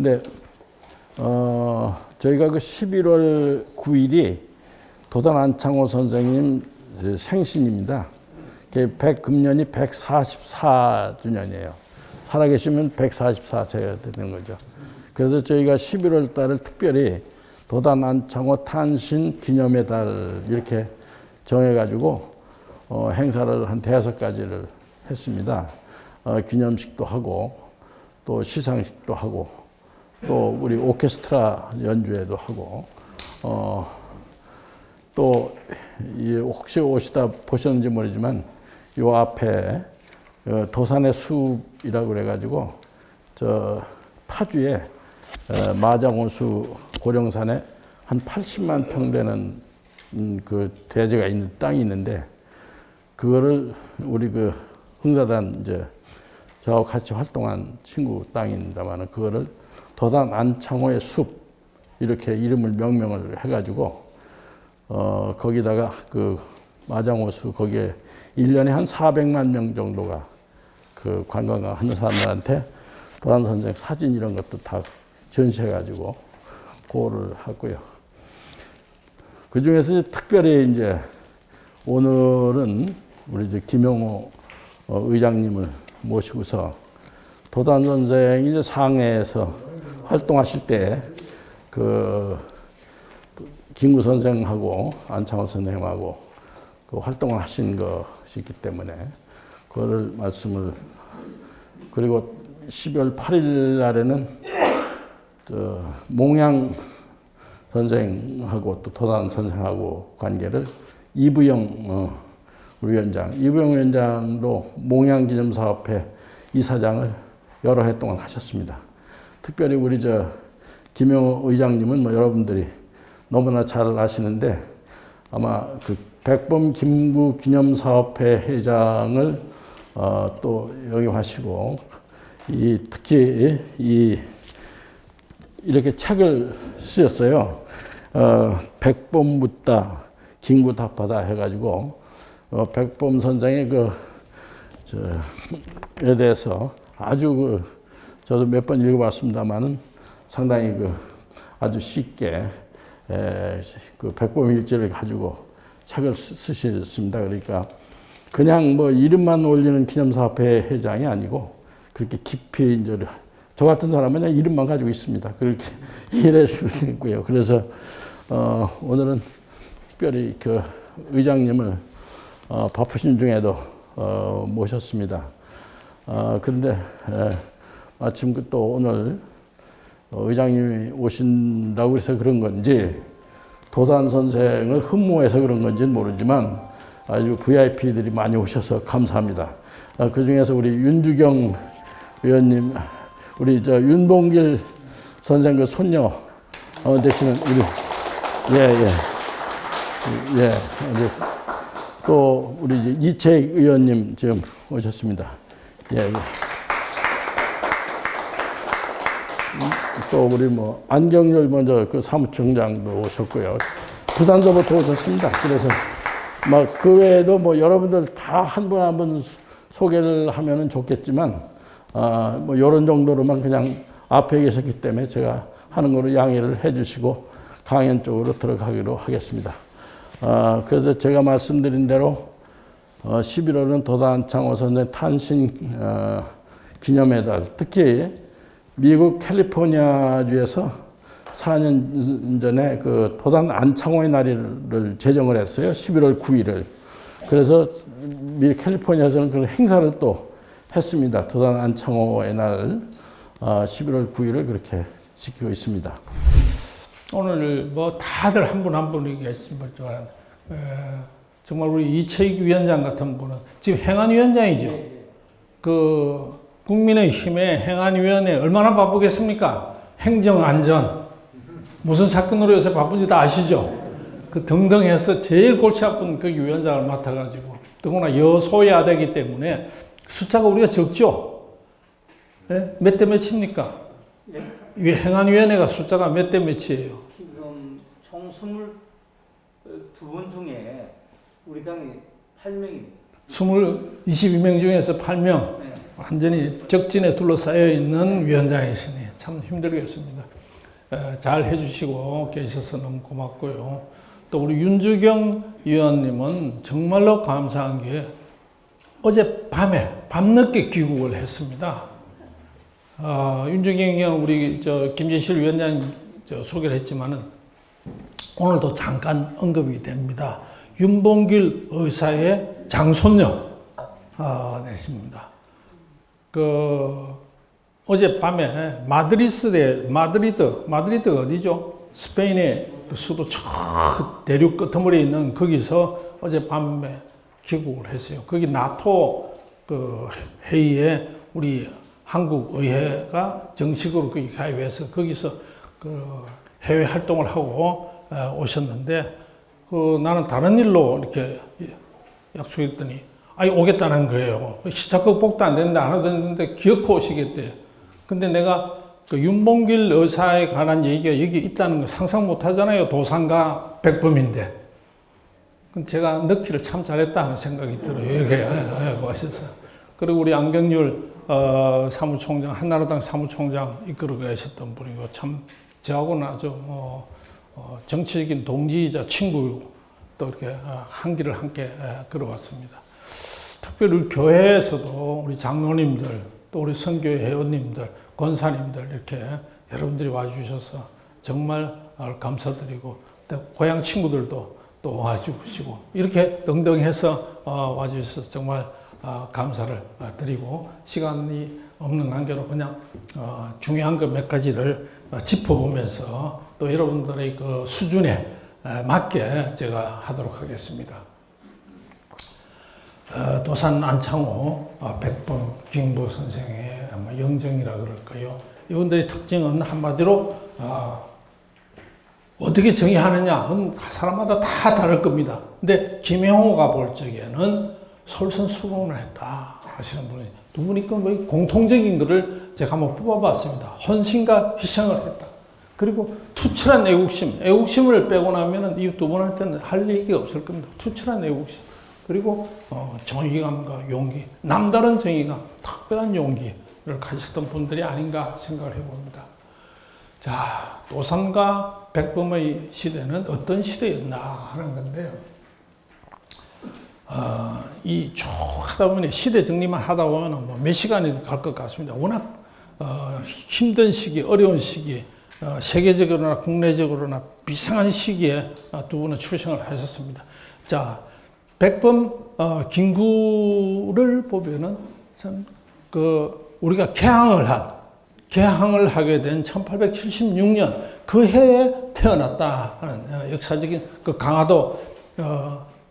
근데 저희가 그 11월 9일이 도단 안창호 선생님 생신입니다. 금년이 144주년이에요. 살아계시면 144세가 되는 거죠. 그래서 저희가 11월 달을 특별히 도단 안창호 탄신 기념의 달 이렇게 정해가지고 행사를 한 5가지를 했습니다. 기념식도 하고 또 시상식도 하고 또 우리 오케스트라 연주회도 하고 또 혹시 오시다 보셨는지 모르지만 요 앞에 도산의 숲이라고 그래가지고 저 파주에 마장호수 고령산에 한 80만 평 되는 그 대지가 있는 땅이 있는데 그거를 우리 그 흥사단 이제 저하고 같이 활동한 친구 땅입니다만은 그거를 도단 안창호의 숲 이렇게 이름을 명명을 해가지고 거기다가 그 마장호수 거기에 1년에 한 400만 명 정도가 그 관광을 하는 사람들한테 도단 선생 사진 이런 것도 다 전시해가지고 그거를 하고요. 그 중에서 특별히 이제 오늘은 우리 이제 김용호 의장님을 모시고서 도단 선생이 이제 상해에서 활동하실 때 그 김구 선생하고 안창호 선생하고 그 활동을 하신 것이 있기 때문에 그거를 말씀을 그리고 12월 8일 날에는 몽양 선생하고 또 도단 선생하고 관계를 이부영 위원장, 이부영 위원장도 몽양기념사업회 이사장을 여러 해 동안 하셨습니다. 특별히 우리 김용호 의장님은 뭐 여러분들이 너무나 잘 아시는데 아마 그 백범 김구 기념사업회 회장을 또 영입하시고 특히 이렇게 책을 쓰셨어요. 백범 묻다, 김구 답하다 해가지고 백범 선생의 에 대해서 아주 저도 몇 번 읽어봤습니다만은 상당히 아주 쉽게 그 백범 일지를 가지고 책을 쓰셨습니다. 그러니까 그냥 뭐 이름만 올리는 기념사업회 회장이 아니고 그렇게 깊이 이제 저 같은 사람은 그냥 이름만 가지고 있습니다. 그렇게 이해할 수 있고요. 그래서 오늘은 특별히 그 의장님을 바쁘신 중에도 모셨습니다. 그런데 마침 또 오늘 의장님이 오신다고 해서 그런 건지 도단 선생을 흠모해서 그런 건지는 모르지만 아주 VIP들이 많이 오셔서 감사합니다. 그 중에서 우리 윤주경 의원님, 우리 윤봉길 선생 그 손녀 되시는 우리 또 우리 이채익 의원님 지금 오셨습니다. 또 우리 안경열 먼저 그 사무총장도 오셨고요. 부산서부터 오셨습니다. 그래서 그 외에도 여러분들 다 한 분 한 분 소개를 하면은 좋겠지만 이런 정도로만 그냥 앞에 계셨기 때문에 제가 하는 거로 양해를 해주시고 강연 쪽으로 들어가기로 하겠습니다. 그래서 제가 말씀드린 대로 11월은 도단 안창호 선생 탄신 기념의 달, 특히 미국 캘리포니아주에서 4년 전에 그 도단 안창호의 날을 제정을 했어요. 11월 9일을. 그래서 미국 캘리포니아에서는 그런 행사를 또 했습니다. 도단 안창호의 날 11월 9일을 그렇게 지키고 있습니다. 오늘 다들 한 분 한 분 얘기하시지만 정말 우리 이채익 위원장 같은 분은 지금 행안위원장이죠. 그 국민의힘의 행안위원회 얼마나 바쁘겠습니까? 행정안전 무슨 사건으로 요새 바쁜지 다 아시죠? 그 등등 해서 제일 골치 아픈 그 위원장을 맡아가지고 더구나 여소야되기 때문에 숫자가 우리가 적죠? 네? 몇 대 몇입니까? 예? 행안위원회가 숫자가 몇 대 몇이에요? 지금 총 22분 중에 우리 당이 8명입니다. 22명 중에서 8명. 네. 완전히 적진에 둘러싸여 있는 위원장이시네요. 참 힘들겠습니다. 잘 해주시고 계셔서 너무 고맙고요. 또 우리 윤주경 위원님은 정말로 감사한 게 어젯밤에 밤늦게 귀국을 했습니다. 윤주경 위원 우리 김진실 위원장 소개를 했지만은 오늘도 잠깐 언급이 됩니다. 윤봉길 의사의 장손녀 내십니다. 어젯밤에 마드리드 어디죠? 스페인의 그 수도 저 대륙 끄트머리에 있는 거기서 어젯밤에 귀국을 했어요. 거기 나토 그 회의에 우리 한국 의회가 정식으로 거기 가입해서 거기서 그 해외 활동을 하고 오셨는데 나는 다른 일로 이렇게 약속했더니 오겠다는 거예요. 시차 극복도 안 되는데 안 와도 되는데 기어코 오시겠대요. 근데 내가 그 윤봉길 의사에 관한 얘기가 여기 있다는 거 상상 못 하잖아요. 도산과 백범인데. 제가 넣기를 참 잘했다 하는 생각이 들어요. 이렇게 하셔서. 그리고 우리 안경률 사무총장, 한나라당 사무총장 이끌어 가셨던 분이고 참 저하고는 아주 정치적인 동지이자 친구이고 또 이렇게 한 길을 함께 걸어왔습니다. 특별히 우리 교회에서도 우리 장로님들 또 우리 선교회 회원님들, 권사님들 이렇게 여러분들이 와주셔서 정말 감사드리고 또 고향 친구들도 또 와주시고 이렇게 등등해서 와주셔서 정말 감사를 드리고 시간이 없는 관계로 그냥 중요한 것 몇 가지를 짚어보면서 또 여러분들의 그 수준에 맞게 제가 하도록 하겠습니다. 도산 안창호, 백범, 김부 선생의 영정이라 그럴까요? 이분들의 특징은 한마디로 어떻게 정의하느냐 사람마다 다 다를 겁니다. 근데 김영호가 볼 적에는 솔선수범을 했다 하시는 분이 두 분이 그 공통적인 것을 제가 한번 뽑아봤습니다. 헌신과 희생을 했다. 그리고 투철한 애국심을 빼고 나면은 이 두 분한테는 할 얘기가 없을 겁니다. 투철한 애국심. 그리고 정의감과 용기, 남다른 정의감, 특별한 용기를 가졌던 분들이 아닌가 생각을 해봅니다. 자, 도산과 백범의 시대는 어떤 시대였나 하는 건데요. 이 쭉 하다 보면 시대 정리만 하다 보면 뭐 몇 시간이 갈 것 같습니다. 워낙 힘든 시기, 어려운 시기, 세계적으로나 국내적으로나 비상한 시기에 두 분은 출생을 하셨습니다. 자, 백범 김구를 보면은 참 우리가 개항을 하게 된 1876년 그 해에 태어났다 하는 역사적인 그 강화도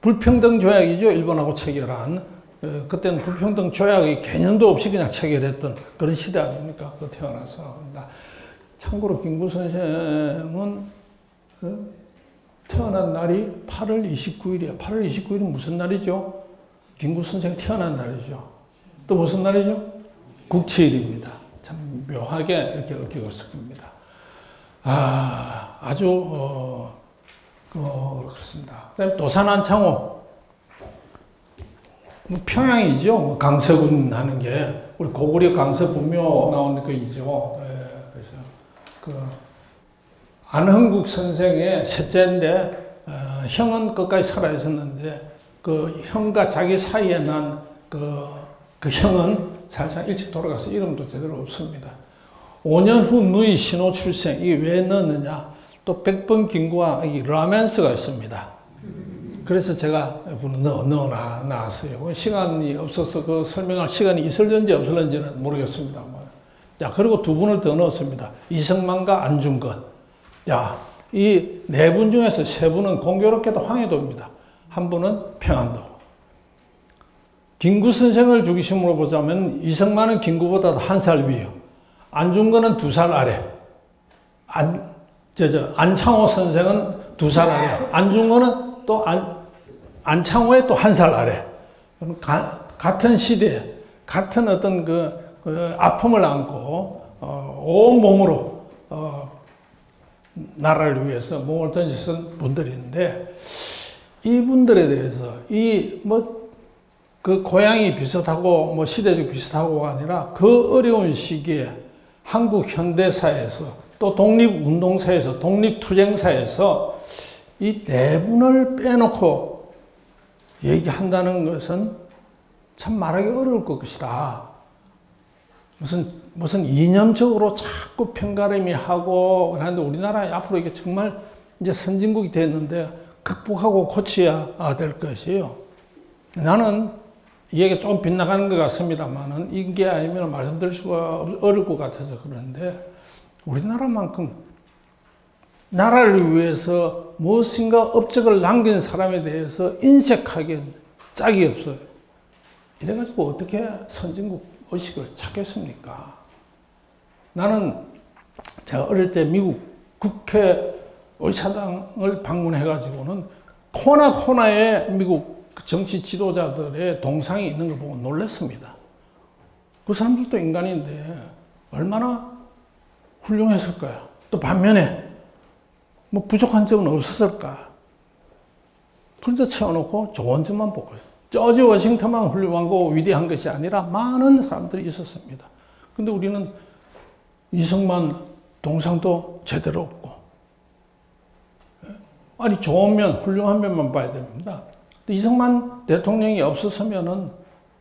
불평등 조약이죠. 일본하고 체결한 그때는 불평등 조약의 개념도 없이 그냥 체결했던 그런 시대 아닙니까? 그 태어나서. 참고로 김구 선생은 태어난 날이 8월 29일이에요. 8월 29일은 무슨 날이죠? 김구 선생 태어난 날이죠. 또 무슨 날이죠? 국치일입니다. 참 묘하게 이렇게 엮이고 있을 겁니다. 아주 그렇습니다. 그다음에 도산 안창호 평양이죠. 강서군 하는 게 우리 고구려 강서분묘 나오는 거이죠. 그래서 안흥국 선생의 셋째인데 형은 끝까지 살아 있었는데 그 형과 자기 사이에 난 그 형은 살짝 일찍 돌아가서 이름도 제대로 없습니다. 5년 후 누이 신호 출생, 이게 왜 넣었느냐? 또 백범 김구와 이 로맨스가 있습니다. 그래서 제가 넣어놨어요. 시간이 없어서 그 설명할 시간이 있을는지 없을는지는 모르겠습니다만. 자, 그리고 두 분을 더 넣었습니다. 이승만과 안중근. 자, 이 네 분 중에서 세 분은 공교롭게도 황해도입니다. 한 분은 평안도. 김구 선생을 중심으로 보자면 이승만은 김구보다 한 살 위요. 안중근은 2살 아래. 안창호 선생은 2살 아래. 안중근은 또 안창호의 또 1살 아래. 같은 시대에, 같은 어떤 아픔을 안고, 온 몸으로, 나라를 위해서 몸을 던지신 분들인데, 이분들에 대해서, 그 고향이 비슷하고, 시대적 비슷하고가 아니라, 그 어려운 시기에, 한국 현대사에서 또 독립운동사에서 독립투쟁사에서 이 내분을 빼놓고 얘기한다는 것은 참 말하기 어려울 것이다. 무슨 이념적으로 자꾸 편가름이 하고 하는데 우리나라 앞으로 이게 정말 이제 선진국이 됐는데 극복하고 고쳐야 될 것이에요. 나는 이 얘기가 조금 빗나가는 것 같습니다만은 이게 아니면 말씀드릴 수가 어려울 것 같아서 그러는데 우리나라만큼 나라를 위해서 무엇인가 업적을 남긴 사람에 대해서 인색하게 짝이 없어요. 이래가지고 어떻게 선진국 의식을 찾겠습니까? 나는 제가 어릴 때 미국 국회 의사당을 방문해가지고는 코나코나에 미국 정치 지도자들의 동상이 있는 걸 보고 놀랐습니다. 그 사람들도 인간인데 얼마나 훌륭했을까요? 또 반면에 뭐 부족한 점은 없었을까? 그런데 채워놓고 좋은 점만 보고 있어요. 저지 워싱턴만 훌륭하고 위대한 것이 아니라 많은 사람들이 있었습니다. 근데 우리는 이승만 동상도 제대로 없고, 아니 좋은 면, 훌륭한 면만 봐야 됩니다. 이승만 대통령이 없었으면은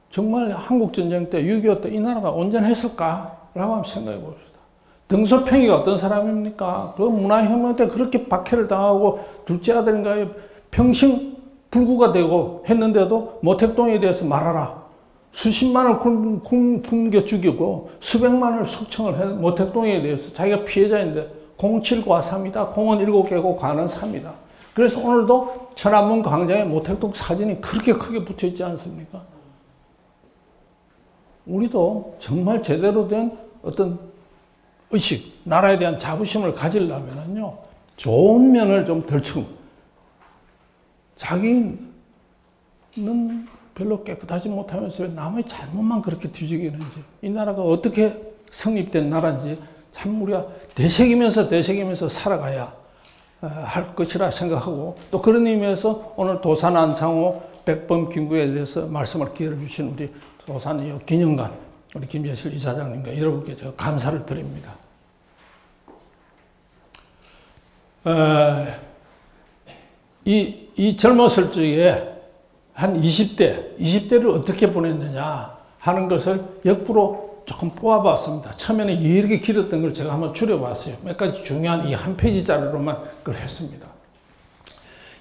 정말 한국전쟁 때, 6.25 때 이 나라가 온전했을까라고 한번 생각해 봅시다. 등소평이가 어떤 사람입니까? 그 문화혁명 때 그렇게 박해를 당하고 둘째 아들인가에 평생 불구가 되고 했는데도 모택동에 대해서 말하라. 수십만을 굶겨 죽이고 수백만을 숙청을 해 모택동에 대해서 자기가 피해자인데 07과3이다. 공은 7개고 관은 3이다. 그래서 오늘도 천안문 광장에 모택동 사진이 그렇게 크게 붙어 있지 않습니까? 우리도 정말 제대로 된 어떤 의식, 나라에 대한 자부심을 가지려면요, 좋은 면을 좀 덜청. 자기는 별로 깨끗하지 못하면서 남의 잘못만 그렇게 뒤죽이는지, 이 나라가 어떻게 성립된 나라인지 참 우리가 되새기면서 살아가야 할 것이라 생각하고, 또 그런 의미에서 오늘 도산 안창호 백범 김구에 대해서 말씀을 기회를 주신 우리 도산 기념관 우리 김재실 이사장님과 여러분께 제가 감사를 드립니다. 이 젊었을 적에 한 20대를 어떻게 보냈느냐 하는 것을 역부로 조금 뽑아봤습니다. 처음에는 이렇게 길었던 걸 제가 한번 줄여봤어요. 몇 가지 중요한 이 한 페이지짜리로만 그걸 했습니다.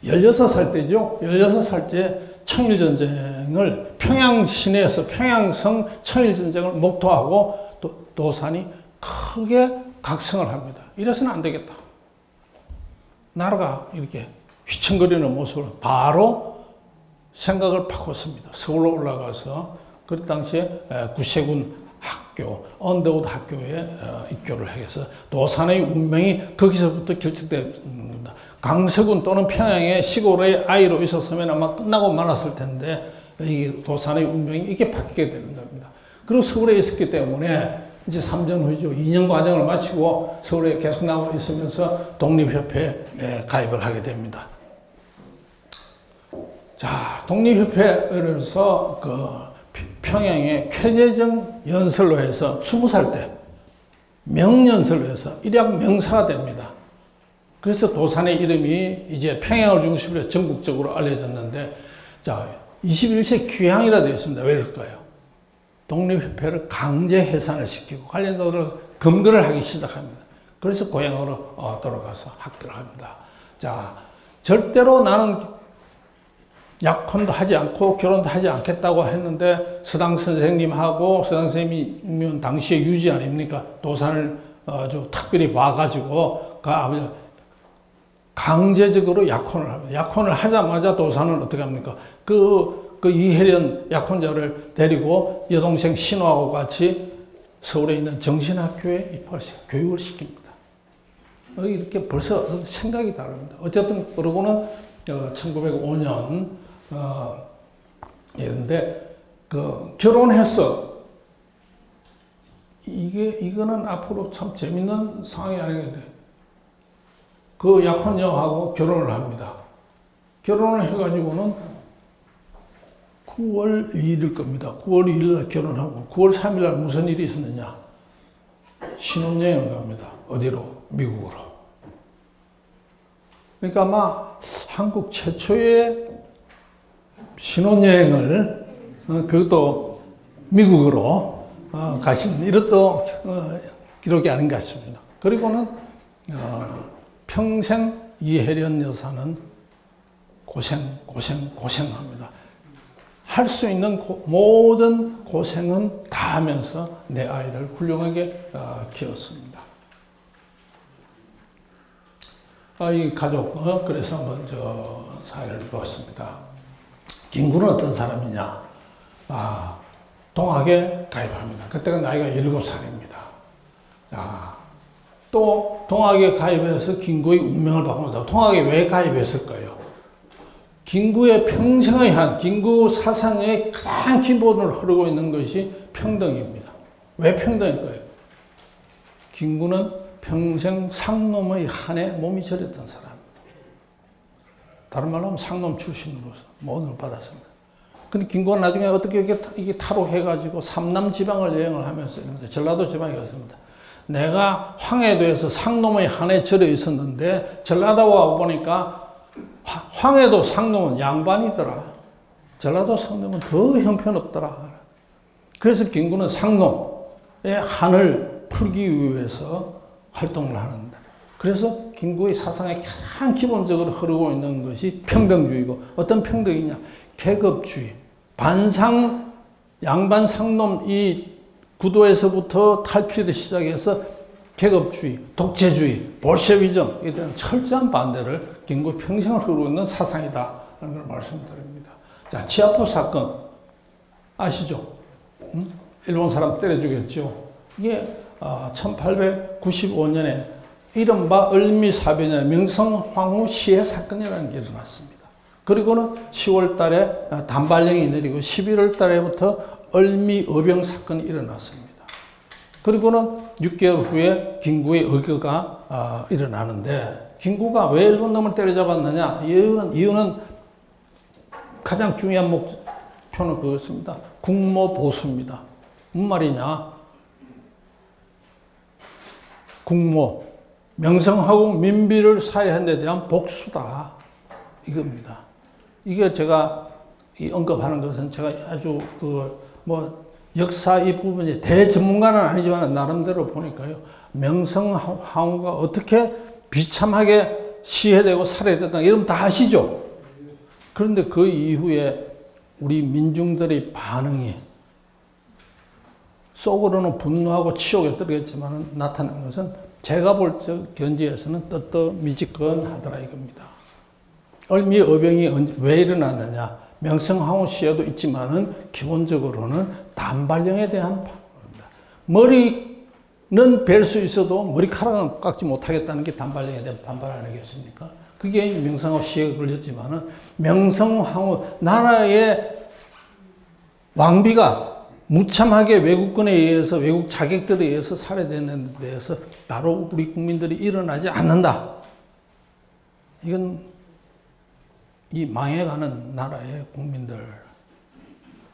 16살 때죠. 16살 때 청일전쟁을 평양 시내에서 평양성 청일전쟁을 목도하고 도산이 크게 각성을 합니다. 이래서는 안 되겠다. 나라가 이렇게 휘청거리는 모습을 바로 생각을 바꿨습니다. 서울로 올라가서 그 당시에 구세군 학교, 언더우드 학교에 입교를 해서 도산의 운명이 거기서부터 결정됩니다. 강서군 또는 평양의 시골의 아이로 있었으면 아마 끝나고 말았을 텐데 이 도산의 운명이 이렇게 바뀌게 되는 겁니다. 그리고 서울에 있었기 때문에 이제 3전 후죠. 2년 과정을 마치고 서울에 계속 남아 있으면서 독립협회에 가입을 하게 됩니다. 자, 독립협회에서 그 평양의 쾌재정 연설로 해서 20살 때 명연설로 해서 일약 명사가 됩니다. 그래서 도산의 이름이 이제 평양을 중심으로 전국적으로 알려졌는데, 자, 21세 귀향이라 되어 있습니다. 왜 그럴까요? 독립협회를 강제 해산을 시키고 관련자들을 검거를 하기 시작합니다. 그래서 고향으로 돌아가서 학교를 합니다. 자, 절대로 나는 약혼도 하지 않고 결혼도 하지 않겠다고 했는데 서당 선생님하고 서당 선생님이면 당시에 유지 아닙니까? 도산을 아주 특별히 봐가지고 그 아버지 강제적으로 약혼을 합니다. 약혼을 하자마자 도산은 어떻게 합니까? 그 이혜련 약혼자를 데리고 여동생 신호하고 같이 서울에 있는 정신학교에 입학해서 교육을 시킵니다. 이렇게 벌써 생각이 다릅니다. 어쨌든 그러고는 1905년 이런데 결혼해서 이거는 앞으로 참 재밌는 상황이 아니겠는데 그 약혼녀하고 결혼을 합니다. 결혼을 해가지고는 9월 2일일 겁니다. 9월 2일 날 결혼하고 9월 3일 날 무슨 일이 있었느냐. 신혼여행을 갑니다. 어디로? 미국으로. 그러니까 아마 한국 최초의 신혼여행을 그것도 미국으로 가신 이런 또 기록이 아닌가 싶습니다. 그리고는 평생 이혜련 여사는 고생합니다. 할 수 있는 모든 고생은 다 하면서 내 아이를 훌륭하게 키웠습니다. 이 가족, 그래서 먼저 사회를 보았습니다. 김구는 어떤 사람이냐? 동학에 가입합니다. 그때가 나이가 7살입니다. 또 동학에 가입해서 김구의 운명을 바꿉니다. 동학에 왜 가입했을까요? 김구의 평생의 김구 사상의 가장 기본으로 흐르고 있는 것이 평등입니다. 왜 평등일까요? 김구는 평생 상놈의 한에 몸이 절였던 사람입니다. 다른 말로 하면 상놈 출신으로서 모든을 받았습니다. 근데 김구가 나중에 어떻게 이게 탈옥해가지고 삼남 지방을 여행을 하면서 전라도 지방에 갔습니다. 내가 황해도에서 상놈의 한에 절여 있었는데 전라도 와 보니까 황해도 상놈은 양반이더라. 전라도 상놈은 더 형편없더라. 그래서 김구는 상놈의 한을 풀기 위해서 활동을 하는다. 그래서 김구의 사상에 가장 기본적으로 흐르고 있는 것이 평등주의고, 어떤 평등이냐? 계급주의. 반상, 양반, 상놈 이 구도에서부터 탈피를 시작해서 계급주의, 독재주의, 볼셰비즘 에 대한 철저한 반대를 김구 평생을 흐르고 있는 사상이다 하는 걸 말씀드립니다. 자, 치아포 사건 아시죠? 일본 사람 때려 죽였죠. 이게 1895년에 이른바 을미사변의 명성황후 시해 사건이라는 게 일어났습니다. 그리고는 10월 달에 단발령이 내리고 11월 달에부터 을미의병 사건이 일어났습니다. 그리고는 6개월 후에 김구의 의거가 일어나는데, 김구가 왜 일본 놈을 때려잡았느냐? 이유는 가장 중요한 목표는 그것입니다. 국모보수입니다. 무슨 말이냐? 국모, 명성하고 민비를 사유한 데 대한 복수다. 이겁니다. 이게 제가 언급하는 것은 제가 아주 역사 이 부분이 대전문가는 아니지만 나름대로 보니까요. 명성황후가 어떻게 비참하게 시해되고 살해됐다 이러면 다 아시죠? 그런데 그 이후에 우리 민중들의 반응이 속으로는 분노하고 치욕에 떨겠지만 나타난 것은 제가 볼 적 견지에서는 뜨뜻미지근하더라 이겁니다. 을미의병이 왜 일어났느냐? 명성황후 시에도 있지만은 기본적으로는 단발령에 대한 반발입니다. 머리는 벨 수 있어도 머리카락은 깎지 못하겠다는 게 단발령에 대한 반발 아니겠습니까? 그게 명성황후 시에 걸렸지만은 명성황후 나라의 왕비가 무참하게 외국군에 의해서 외국 자객들에 의해서 살해되는 데 대해서 바로 우리 국민들이 일어나지 않는다. 이건 이 망해가는 나라의 국민들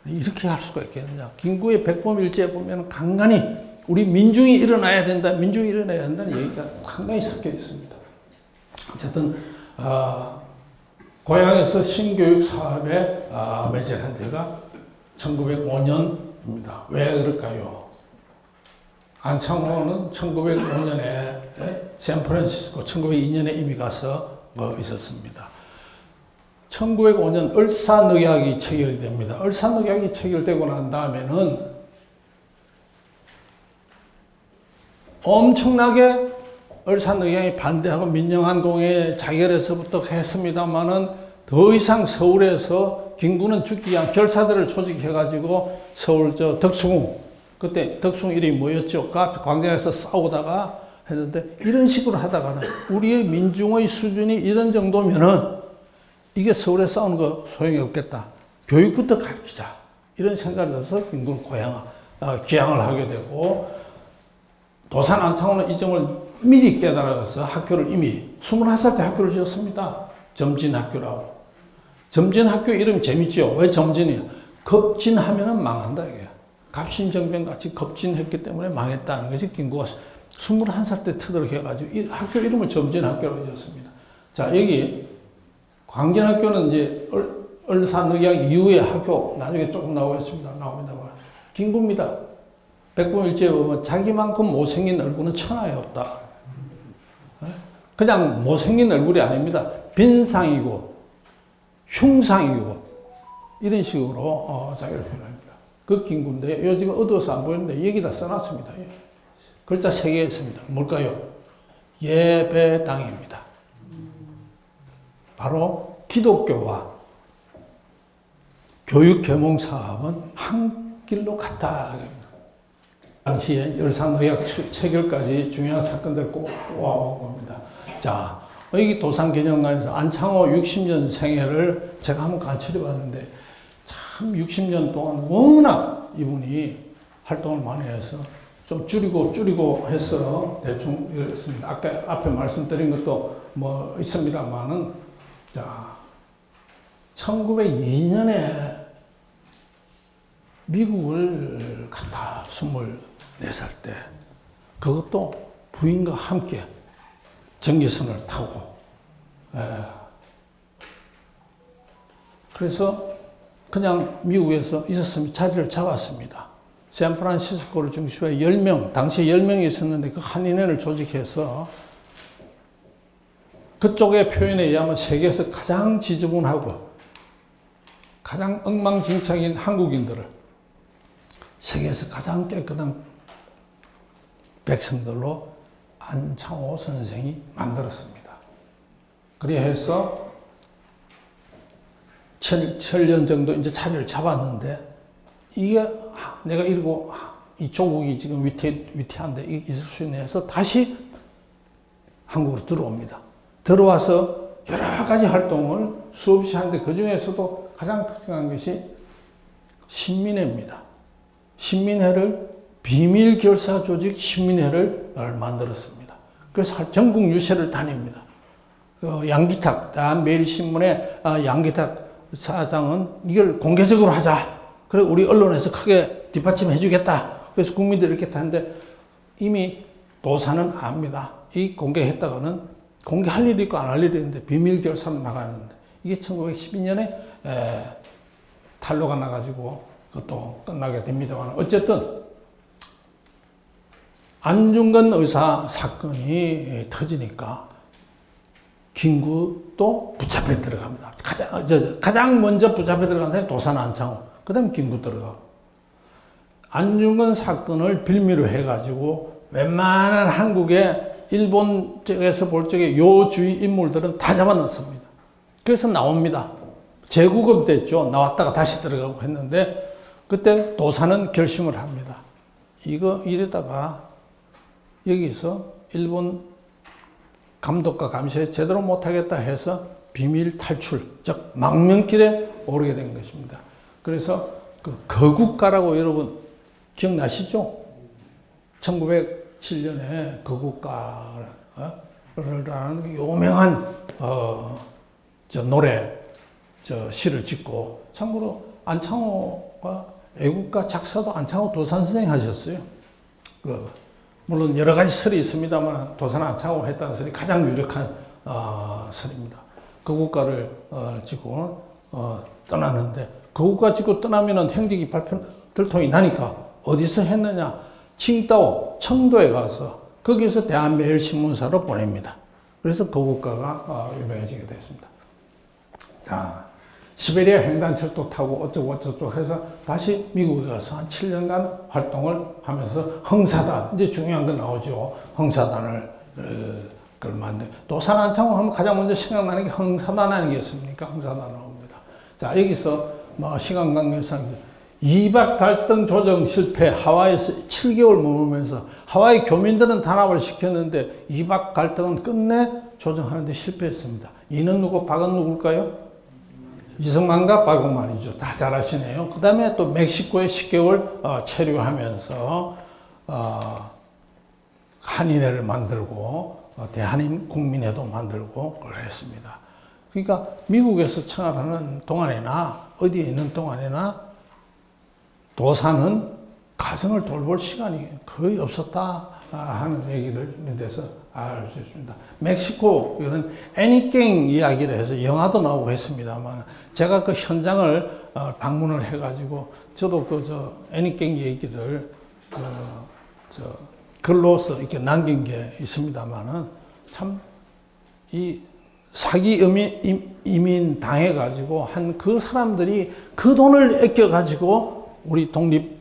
이렇게 할 수가 있겠느냐. 김구의 백범일지에 보면 간간히 우리 민중이 일어나야 된다, 민중이 일어나야 된다는 얘기가 상당히 섞여 있습니다. 어쨌든 고향에서 신교육 사업에 매진한 데가 1905년입니다. 왜 그럴까요? 안창호는 1905년에 샌프란시스코 1902년에 이미 가서 있었습니다. 1905년 을사늑약이 체결이 됩니다. 을사늑약이 체결되고 난 다음에는 엄청나게 을사늑약이 반대하고 민영환공에 자결해서부터 했습니다만은 더 이상 서울에서 김구는 죽기 위한 결사들을 조직해가지고 서울 덕수궁, 그때 덕수궁 이름이 뭐였죠? 그 앞에 광장에서 싸우다가 했는데 이런 식으로 하다가는 우리의 민중의 수준이 이런 정도면은 이게 서울에 싸우는 거 소용이 없겠다. 교육부터 가르치자. 이런 생각을 해서 김구는 귀향을 하게 되고, 도산 안창호는 이 점을 미리 깨달아서 학교를 이미 21살 때 학교를 지었습니다. 점진학교라고. 점진학교 이름 재밌죠? 왜 점진이야? 급진하면은 망한다, 이게. 갑신정변같이 급진했기 때문에 망했다는 것이 김구가 21살 때 트도록 해가지고 이 학교 이름을 점진학교로 지었습니다. 자, 여기 광진학교는 이제 얼산의학 이후의 학교, 나중에 조금 나오겠습니다. 나옵니다. 김구입니다. 백범일지에 보면 자기만큼 못생긴 얼굴은 천하에 없다. 그냥 못생긴 얼굴이 아닙니다. 빈상이고 흉상이고 이런 식으로 자기를 표현합니다. 그 김구인데 요 지금 어두워서 안 보이는데 여기다 써놨습니다. 글자 3개 있습니다. 뭘까요? 예배당입니다. 바로 기독교와 교육 계몽 사업은 한 길로 갔다. 당시에 열산의학 체결까지 중요한 사건들 꼭 와온 겁니다. 자, 여기 도산개념관에서 안창호 60년 생애를 제가 한번 관찰해 봤는데 참 60년 동안 워낙 이분이 활동을 많이 해서 좀 줄이고 해서 대충 이랬습니다. 아까 앞에 말씀드린 것도 뭐 있습니다만은, 자, 1902년에 미국을 갔다 24살 때, 그것도 부인과 함께 전기선을 타고, 그래서 그냥 미국에서 있었으면 자리를 잡았습니다. 샌프란시스코를 중심으로 10명, 당시에 10명이 있었는데 그 한인회를 조직해서 그쪽의 표현에 의하면 세계에서 가장 지저분하고 가장 엉망진창인 한국인들을 세계에서 가장 깨끗한 백성들로 안창호 선생이 만들었습니다. 그래 해서 7년 정도 이제 자리를 잡았는데, 이게 내가 이러고 이 조국이 지금 위태한데 있을 수 있네 해서 다시 한국으로 들어옵니다. 들어와서 여러 가지 활동을 수없이 하는데 그 중에서도 가장 특징한 것이 신민회입니다. 신민회를 비밀결사 조직 신민회를 만들었습니다. 그래서 전국 유세를 다닙니다. 양기탁, 대한매일신문의 양기탁 사장은 이걸 공개적으로 하자. 그래, 우리 언론에서 크게 뒷받침해 주겠다. 그래서 국민들이 이렇게 하는데 이미 도사는 압니다. 이 공개했다가는 공개할 일이 있고 안 할 일이 있는데 비밀 결사는 나가는데, 이게 1912년에 탄로가 나가지고 그것도 끝나게 됩니다만, 어쨌든 안중근 의사 사건이 터지니까 김구도 붙잡혀 들어갑니다. 가장 먼저 붙잡혀 들어간 사람이 도산 안창호, 그 다음에 김구 들어가고. 안중근 사건을 빌미로 해가지고 웬만한 한국의 일본 쪽에서 볼 적에 요주의 인물들은 다 잡아넣습니다. 그래서 나옵니다. 재구금 됐죠. 나왔다가 다시 들어가고 했는데, 그때 도산은 결심을 합니다. 이러다가 여기서 일본 감독과 감시에 제대로 못하겠다 해서 비밀 탈출, 즉 망명길에 오르게 된 것입니다. 그래서 그 거국가라고 여러분 기억나시죠? 1907년에 거국가라는 유명한 시를 짓고, 참고로 안창호가 애국가 작사도 안창호 도산 선생이 하셨어요. 물론 여러 가지 설이 있습니다만 도산 안창호가 했다는 설이 가장 유력한 설입니다. 거국가를 짓고 떠나는데, 거국가 짓고 떠나면은 행적이 들통이 나니까 어디서 했느냐? 칭다오, 청도에 가서 거기서 대한매일신문사로 보냅니다. 그래서 거국가가 유명해지게 됐습니다. 자, 시베리아 횡단철도 타고 어쩌고 해서 다시 미국에 가서 한 7년간 활동을 하면서 흥사단, 이제 중요한 거 나오죠. 흥사단을 그걸 만든. 도산 안창호 하면 가장 먼저 생각나는 게 흥사단 아니겠습니까? 흥사단 나옵니다. 자, 여기서 시간 관계상 이박 갈등 조정 실패, 하와이에서 7개월 머물면서 하와이 교민들은 단합을 시켰는데 이박 갈등은 끝내 조정하는데 실패했습니다. 이는 누구? 박은 누굴까요? 이승만과 박용만이죠. 다 잘 아시네요. 그 다음에 또 멕시코에 10개월 체류하면서 한인회를 만들고 대한인 국민회도 만들고 그걸 했습니다. 그러니까 미국에서 생활하는 동안이나 어디에 있는 동안이나 도사는 가정을 돌볼 시간이 거의 없었다 하는 얘기를 대해서 알 수 있습니다. 멕시코 이런 애니깽 이야기를 해서 영화도 나오고 했습니다만 제가 그 현장을 방문을 해가지고 저도 그 애니깽 얘기를 글로서 이렇게 남긴 게 있습니다만은 참 이 사기 이민 당해가지고 한 그 사람들이 그 돈을 아껴가지고 우리 독립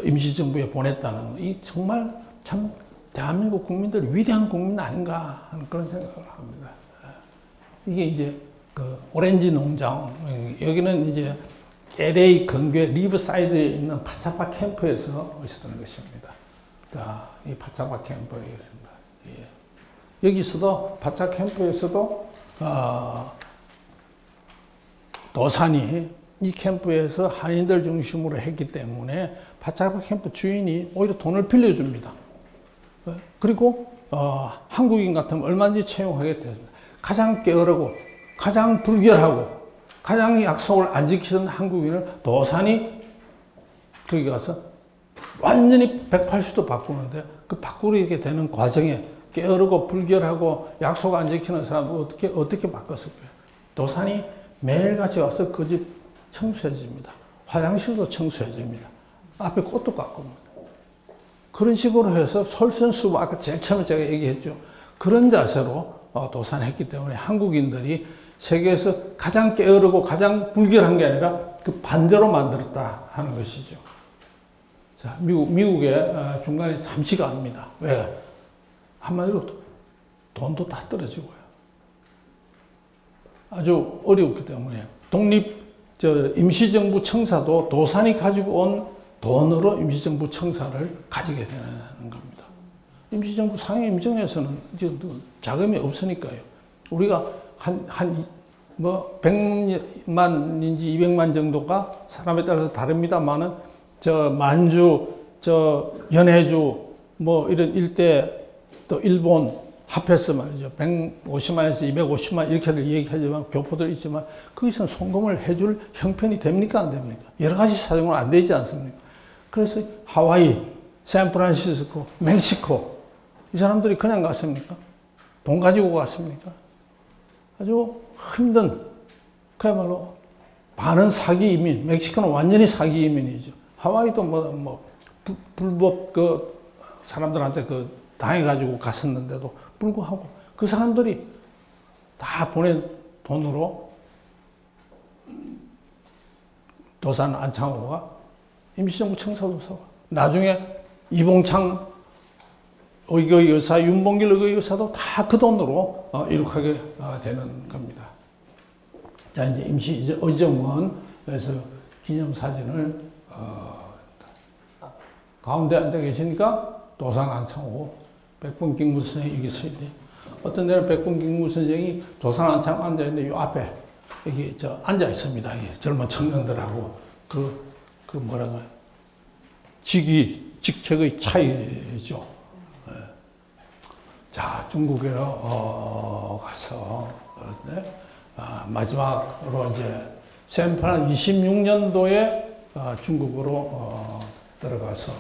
임시정부에 보냈다는 이 정말 참 대한민국 국민들 위대한 국민 아닌가 하는 그런 생각을 합니다. 이게 이제 그 오렌지 농장 여기는 이제 LA 근교의 리버사이드에 있는 파차파 캠프에서 있었던 것입니다. 이 파차파 캠프였습니다. 예. 여기서도 파차 캠프에서도 도산이 이 캠프에서 한인들 중심으로 했기 때문에 파차파 캠프 주인이 오히려 돈을 빌려줍니다. 그리고 한국인 같으면 얼마든지 채용하게 됐습니다. 가장 게으르고 가장 불결하고 가장 약속을 안 지키던 한국인을 도산이 거기 가서 완전히 180도 바꾸는데 그 바꾸게 되는 과정에 게으르고 불결하고 약속 안 지키는 사람을 어떻게 바꿨을까요? 도산이 매일같이 와서 그 집 청소해줍니다. 화장실도 청소해줍니다. 앞에 꽃도 가꿉니다. 그런 식으로 해서 솔선수범, 아까 제일 처음에 제가 얘기했죠. 그런 자세로 도산했기 때문에 한국인들이 세계에서 가장 게으르고 가장 불결한 게 아니라 그 반대로 만들었다 하는 것이죠. 자, 미국에 중간에 잠시 갑니다. 왜? 한마디로 돈도 다 떨어지고요. 아주 어려웠기 때문에 임시정부 청사도 도산이 가지고 온 돈으로 임시정부 청사를 가지게 되는 겁니다. 임시정부 상해 임정에서는 이제 자금이 없으니까요. 우리가 뭐 100만인지 200만 정도가 사람에 따라서 다릅니다만은 만주, 연해주, 뭐 이런 일대 또 일본 합해서 말이죠. 150만에서 250만 이렇게들 얘기하지만 교포들 있지만 거기서는 송금을 해줄 형편이 됩니까? 안 됩니까? 여러 가지 사정으로 안 되지 않습니까? 그래서 하와이, 샌프란시스코, 멕시코 이 사람들이 그냥 갔습니까? 돈 가지고 갔습니까? 아주 힘든 그야말로 반은 사기 이민, 멕시코는 완전히 사기 이민이죠. 하와이도 불법 사람들한테 당해가지고 갔었는데도 불구하고 그 사람들이 다 보낸 돈으로 도산 안창호가 임시정부 청사도 사고 나중에 이봉창 의거의 여사, 윤봉길 의거의 여사도 다 그 돈으로 이룩하게 되는 겁니다. 자, 이제 임시 의정원에서 기념사진을 가운데 앉아 계시니까 도산 안창호 백범킹무 선생이 여기 서 있네. 어떤 데는 백범킹무 선생이 도산 안창호 앉아 있는데 요 앞에 여기 앉아 있습니다. 젊은 청년들하고 뭐라고 직책의 차이죠. 네. 자, 중국으로 가서 마지막으로 이제 샌프란 26년도에 중국으로 들어가서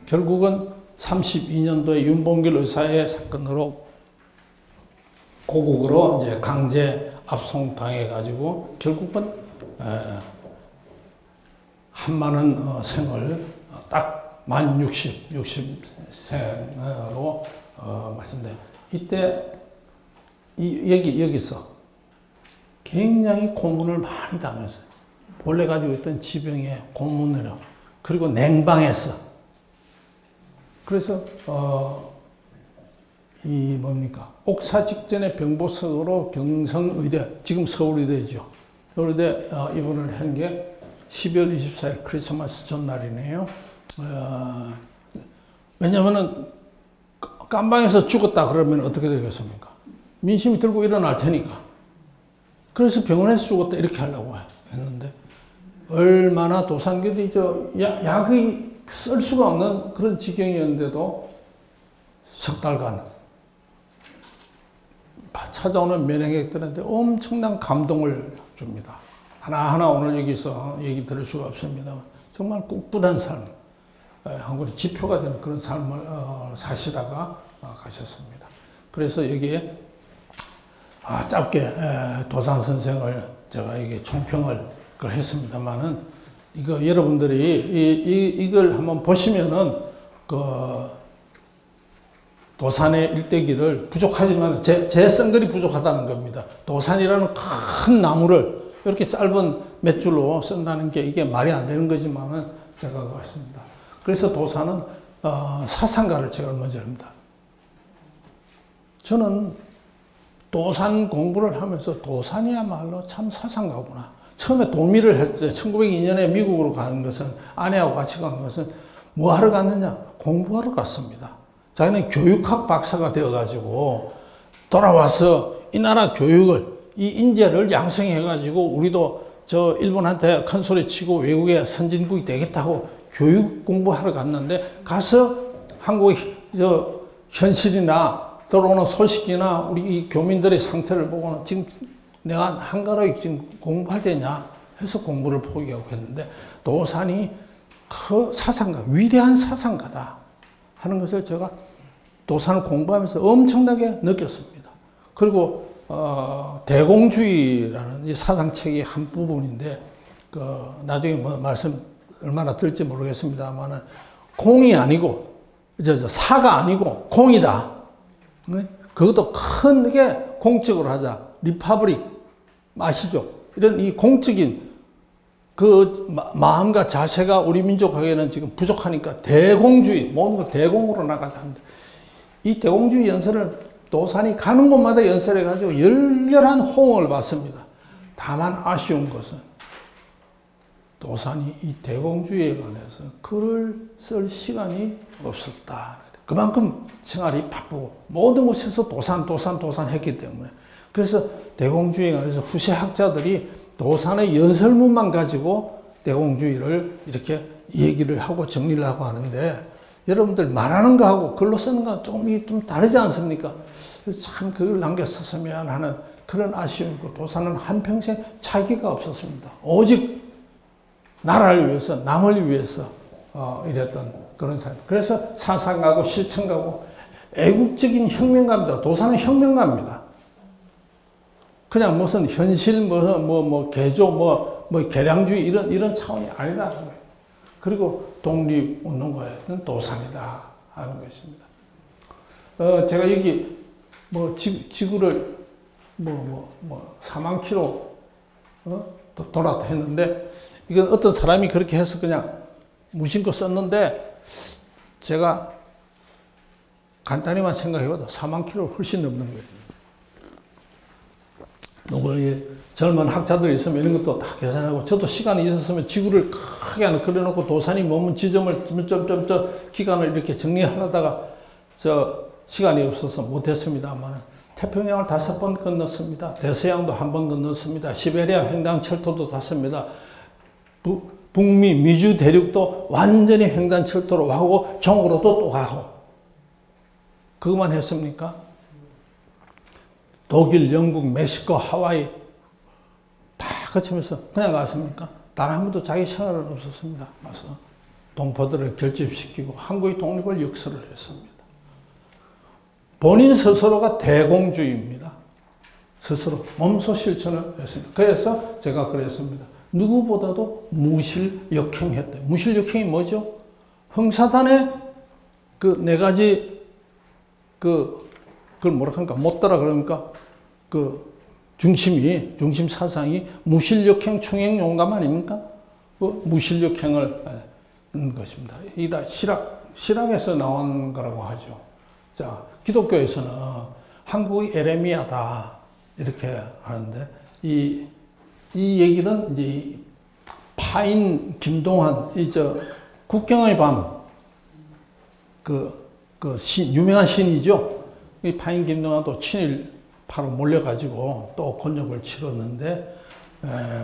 결국은 32년도에 윤봉길 의사의 사건으로 고국으로 이제 강제 압송당해 가지고 결국은 한많은 생을 딱 만 60생으로 말씀드려요. 이때 여기서 굉장히 고문을 많이 당했어요. 본래 가지고 있던 지병에 고문으로 그리고 냉방했어. 그래서 옥사 직전에 병보석으로 경성의대, 지금 서울의대죠. 서울의대 입원을 한 게 12월 24일 크리스마스 전날이네요. 왜냐면은 깜방에서 죽었다 그러면 어떻게 되겠습니까? 민심이 들고 일어날 테니까. 그래서 병원에서 죽었다 이렇게 하려고 했는데 얼마나 도산계들이 약이 쓸 수가 없는 그런 지경이었는데도 석 달간 찾아오는 면회객들한테 엄청난 감동을 줍니다. 하나하나 오늘 여기서 얘기 들을 수가 없습니다. 정말 꿋꿋한 삶. 한국의 지표가 되는 그런 삶을 사시다가 가셨습니다. 그래서 여기에 짧게 도산 선생을 제가 이게 총평을 했습니다만은 이거 여러분들이 이걸 한번 보시면은 그 도산의 일대기를 부족하지만 제 쓴글이 부족하다는 겁니다. 도산이라는 큰 나무를 이렇게 짧은 몇 줄로 쓴다는 게 이게 말이 안 되는 거지만은 제가 그렇습니다. 그래서 도산은 사상가를 제가 먼저 합니다. 저는 도산 공부를 하면서 도산이야말로 참 사상가구나. 처음에 도미를 할 때 1902년에 미국으로 가는 것은 아내하고 같이 간 것은 뭐 하러 갔느냐? 공부하러 갔습니다. 자기는 교육학 박사가 되어가지고 돌아와서 이 나라 교육을 이 인재를 양성해가지고 우리도 저 일본한테 큰 소리 치고 외국의 선진국이 되겠다고 교육 공부하러 갔는데 가서 한국의 저 현실이나 들어오는 소식이나 우리 이 교민들의 상태를 보고는 지금 내가 한가로이 지금 공부할 때냐 해서 공부를 포기하고 했는데 도산이 그 사상가, 위대한 사상가다 하는 것을 제가 도산을 공부하면서 엄청나게 느꼈습니다. 그리고 대공주의라는 이 사상책의 한 부분인데 나중에 뭐 말씀 얼마나 들을지 모르겠습니다만은 공이 아니고 사가 아니고 공이다. 그것도 크게 공적으로 하자. 리퍼블릭 아시죠? 이런 이 공적인 그 마음과 자세가 우리 민족에게는 지금 부족하니까 대공주의, 모든 걸 대공으로 나가자 합니다. 이 대공주의 연설을 도산이 가는 곳마다 연설해가지고 열렬한 호응을 받습니다. 다만 아쉬운 것은 도산이 이 대공주의에 관해서 글을 쓸 시간이 없었다. 그만큼 생활이 바쁘고 모든 곳에서 도산 했기 때문에. 그래서 대공주의에 관해서 후세 학자들이 도산의 연설문만 가지고 대공주의를 이렇게 얘기를 하고 정리를 하고 하는데 여러분들 말하는 거하고 글로 쓰는 거 좀 다르지 않습니까? 참 그걸 남겨 썼으면 하는 그런 아쉬움이고 도산은 한평생 차기가 없었습니다. 오직 나라를 위해서 남을 위해서 이랬던 그런 사람. 그래서 사상가고 실천가고 애국적인 혁명가입니다. 도산은 혁명가입니다. 그냥 무슨 현실 뭐 개조 개량주의 이런 차원이 아니다. 그리고 독립운동가였던 도산이다 하는 것입니다. 제가 여기 지구를 4만 킬로 돌았다 했는데 이건 어떤 사람이 그렇게 해서 그냥 무심코 썼는데 제가 간단히만 생각해봐도 4만 킬로 훨씬 넘는 거예요. 젊은 학자들이 있으면 이런 것도 다 계산하고 저도 시간이 있었으면 지구를 크게 하나 그려놓고 도산이 머문 지점을 점점점 기간을 이렇게 정리하다가 시간이 없어서 못했습니다만 태평양을 5번 건넜습니다. 대서양도 1번 건넜습니다. 시베리아 횡단철도도 탔습니다. 북미 미주 대륙도 완전히 횡단철도로 가고 종으로도 또 가고 그것만 했습니까? 독일, 영국, 멕시코, 하와이 다 거치면서 그냥 갔습니까? 단 한 번도 자기 생활은 없었습니다. 와서 동포들을 결집시키고 한국의 독립을 역설을 했습니다. 본인 스스로가 대공주의입니다. 스스로 몸소 실천을 했습니다. 그래서 제가 그랬습니다. 누구보다도 무실역행했대. 무실역행이 뭐죠? 흥사단의 그 4가지 그걸 뭐라 합니까? 못 따라 그러니까 중심 사상이 무실역행 충행 용감 아닙니까? 그 무실역행을 하는 것입니다. 이다 실학에서 나온 거라고 하죠. 자, 기독교에서는 한국의 에레미야다 이렇게 하는데 이 얘기는 이제 파인 김동환 국경의 밤 유명한 시인이죠. 이 파인 김동환도 친일파로 몰려가지고 또 곤욕을 치렀는데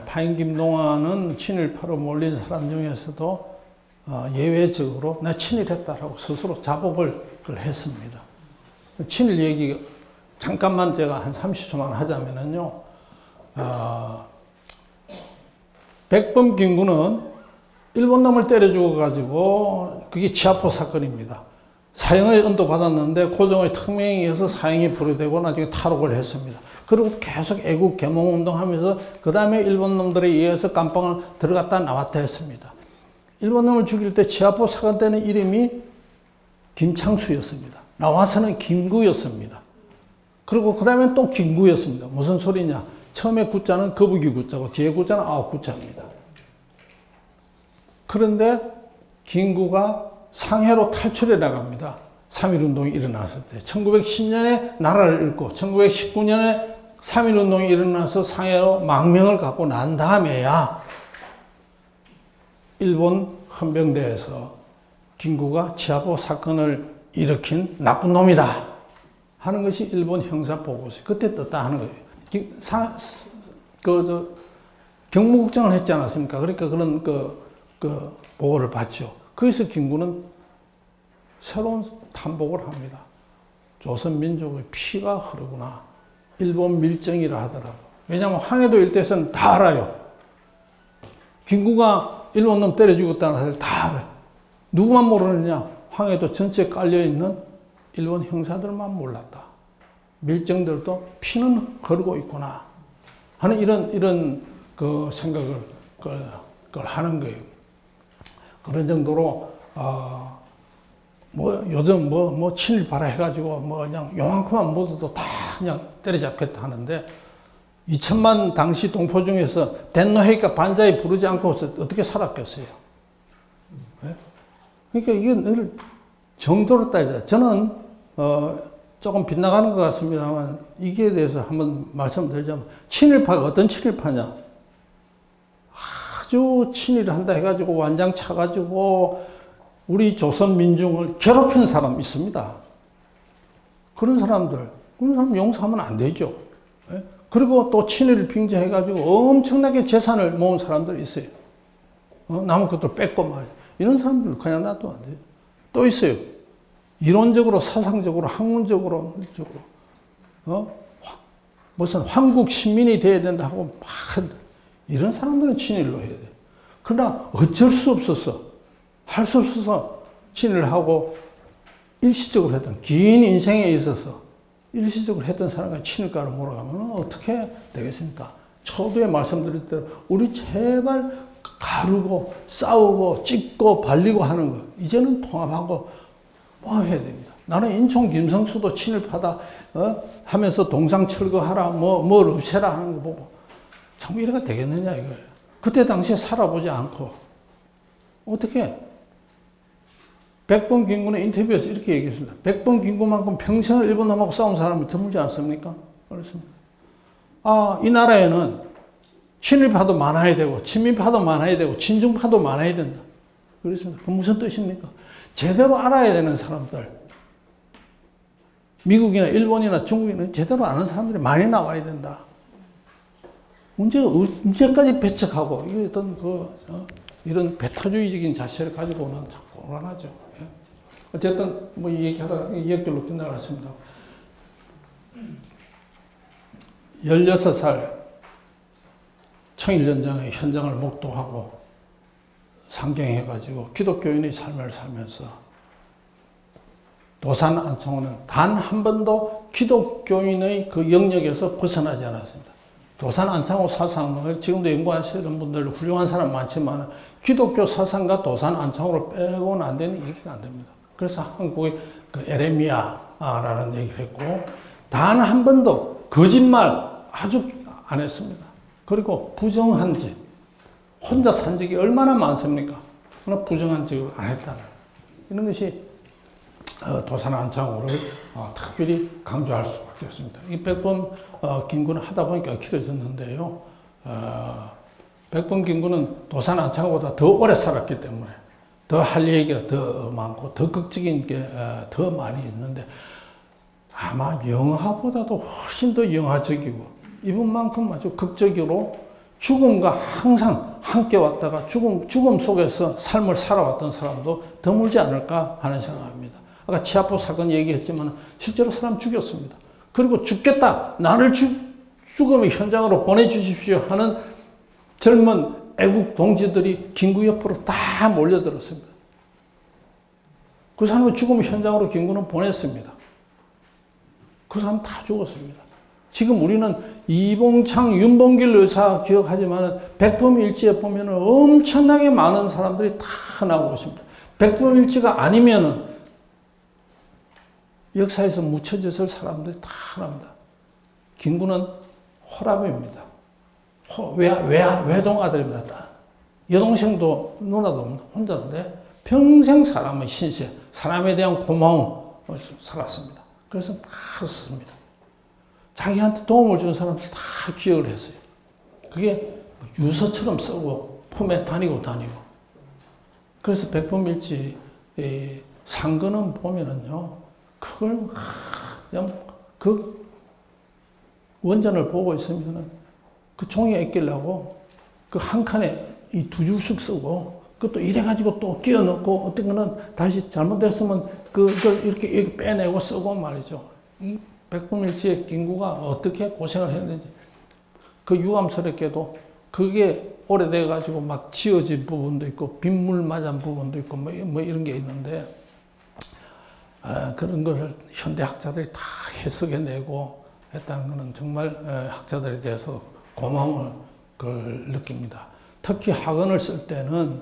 파인 김동환은 친일파로 몰린 사람 중에서도 예외적으로 나 친일했다라고 스스로 자복을 했습니다. 친일 얘기 잠깐만 제가 한 30초만 하자면은요. 백범 김구는 일본 놈을 때려 죽어가지고 그게 치아포 사건입니다. 사형의 언도 받았는데 고종의 특명에 의해서 사형이 불어되고 나중에 탈옥을 했습니다. 그리고 계속 애국 계몽 운동하면서 그 다음에 일본 놈들에 의해서 깜빵을 들어갔다 나왔다 했습니다. 일본 놈을 죽일 때 치아포 사건 때는 이름이 김창수였습니다. 나와서는 김구였습니다. 그리고 그 다음에 또 김구였습니다. 무슨 소리냐? 처음에 구자는 거북이 구자고 뒤에 구자는 아홉 구자입니다. 그런데 김구가 상해로 탈출해 나갑니다. 3.1운동이 일어났을 때. 1910년에 나라를 잃고 1919년에 3.1운동이 일어나서 상해로 망명을 갖고 난 다음에야 일본 헌병대에서 김구가 치아포 사건을 일으킨 나쁜 놈이다 하는 것이 일본 형사보고서. 그때 떴다 하는 거예요. 경무국장을 했지 않았습니까? 그러니까 그런 보고를 받죠. 그래서 김구는 새로운 탐복을 합니다. 조선민족의 피가 흐르구나. 일본 밀정이라 하더라도. 왜냐하면 황해도 일대에서는 다 알아요. 김구가 일본 놈 때려 죽었다는 사실 다 알아요. 누구만 모르느냐? 황해도 전체에 깔려있는 일본 형사들만 몰랐다. 밀정들도 피는 흐르고 있구나. 하는 이런 그 생각을 그걸 하는 거예요. 그런 정도로, 요즘 친일파라 해가지고, 그냥 요만큼만 묻어도 다 그냥 때려잡겠다 하는데, 2천만 당시 동포 중에서 덴노헤이카 반자에 부르지 않고 어떻게 살았겠어요? 네? 그러니까 이게 정도로 따지자. 저는, 조금 빗나가는 것 같습니다만, 이게 대해서 한번 말씀드리자면, 친일파가 어떤 친일파냐? 아주 친일을 한다 해가지고 완장 차가지고 우리 조선 민중을 괴롭힌 사람 있습니다. 그런 사람 용서하면 안 되죠. 그리고 또 친일을 빙자해가지고 엄청나게 재산을 모은 사람들 있어요. 남은 것도 뺏고 말이야. 이런 사람들 그냥 놔두면 안 돼요. 또 있어요. 이론적으로, 사상적으로, 학문적으로, 무슨 황국 시민이 돼야 된다 하고 막 한다. 이런 사람들은 친일로 해야 돼. 그러나 어쩔 수 없어서, 할 수 없어서 친일을 하고 일시적으로 했던, 긴 인생에 있어서 일시적으로 했던 사람과 친일가로 몰아가면 어떻게 되겠습니까? 초두에 말씀드릴 대로 우리 제발 가르고 싸우고 찢고 발리고 하는 거 이제는 통합하고 해야 됩니다. 나는 인천 김성수도 친일파다 하면서 동상 철거하라 뭘 없애라 하는 거 보고 참 이래가 되겠느냐 이거예요. 그때 당시에 살아보지 않고 어떻게 백범 김구는 인터뷰에서 이렇게 얘기했습니다. 백범 김구만큼 평생을 일본 놈하고 싸운 사람이 드물지 않습니까? 그렇습니다. 이 나라에는 친일파도 많아야 되고 친민파도 많아야 되고 친중파도 많아야 된다. 그렇습니다. 그건 무슨 뜻입니까? 제대로 알아야 되는 사람들, 미국이나 일본이나 중국이나 제대로 아는 사람들이 많이 나와야 된다. 문제가 언제까지 배척하고 이런 배타주의적인 자세를 가지고 오는 참 곤란하죠. 어쨌든 이 얘기하다가 이 얘기로 끝나갔습니다. 16살 청일전쟁의 현장을 목도하고 상경해가지고 기독교인의 삶을 살면서 도산 안창호는 단 한 번도 기독교인의 그 영역에서 벗어나지 않았습니다. 도산 안창호 사상을 지금도 연구하시는 분들 훌륭한 사람 많지만 기독교 사상과 도산 안창호를 빼고는 안 되는 얘기가 안 됩니다. 그래서 한국의 그 에레미야라는 얘기를 했고 단 한 번도 거짓말 아주 안 했습니다. 그리고 부정한 짓, 혼자 산 적이 얼마나 많습니까? 그러나 부정한 짓을 안 했다는 이런 것이 도산 안창호를 특별히 강조할 수밖에 없습니다. 이 백범 김구는 하다 보니까 길어졌는데요. 백범 김구는 도산 안창호보다 더 오래 살았기 때문에 더 할 얘기가 더 많고 더 극적인 게 더 많이 있는데 아마 영화보다도 훨씬 더 영화적이고 이분만큼 아주 극적으로 죽음과 항상 함께 왔다가 죽음 속에서 삶을 살아왔던 사람도 드물지 않을까 하는 생각합니다. 아까 치아포 사건 얘기했지만 실제로 사람 죽였습니다. 그리고 죽겠다, 나를 죽음의 현장으로 보내주십시오 하는 젊은 애국 동지들이 김구 옆으로 다 몰려들었습니다. 그 사람을 죽음 현장으로 김구는 보냈습니다. 그 사람 다 죽었습니다. 지금 우리는 이봉창, 윤봉길 의사 기억하지만 백범일지에 보면 엄청나게 많은 사람들이 다 나오고 있습니다. 백범일지가 아니면은 역사에서 묻혀졌을 사람들이 다 나옵니다. 김구는 호랍입니다. 외동 아들입니다. 여동생도 누나도 혼자인데 평생 사람의 신세, 사람에 대한 고마움 살았습니다. 그래서 다 썼습니다. 자기한테 도움을 준 사람들 다 기억을 했어요. 그게 유서처럼 쓰고 품에 다니고. 그래서 백범일지 상거는 보면은요, 그걸 그냥 그 원전을 보고 있으면은 그 종이에 엑기려고 그 한 칸에 이 두 줄씩 쓰고 그것도 이래가지고 또 끼워 넣고 어떤 거는 다시 잘못됐으면 그걸 이렇게 빼내고 쓰고 말이죠. 이 백범일지의 김구가 어떻게 고생을 했는지 그 유감스럽게도 그게 오래돼가지고 막 지어진 부분도 있고 빗물 맞은 부분도 있고 뭐 이런 게 있는데 그런 것을 현대학자들이 다 해석해내고 했다는 것은 정말 학자들에 대해서 고마움을 그걸 느낍니다. 특히 학원을 쓸 때는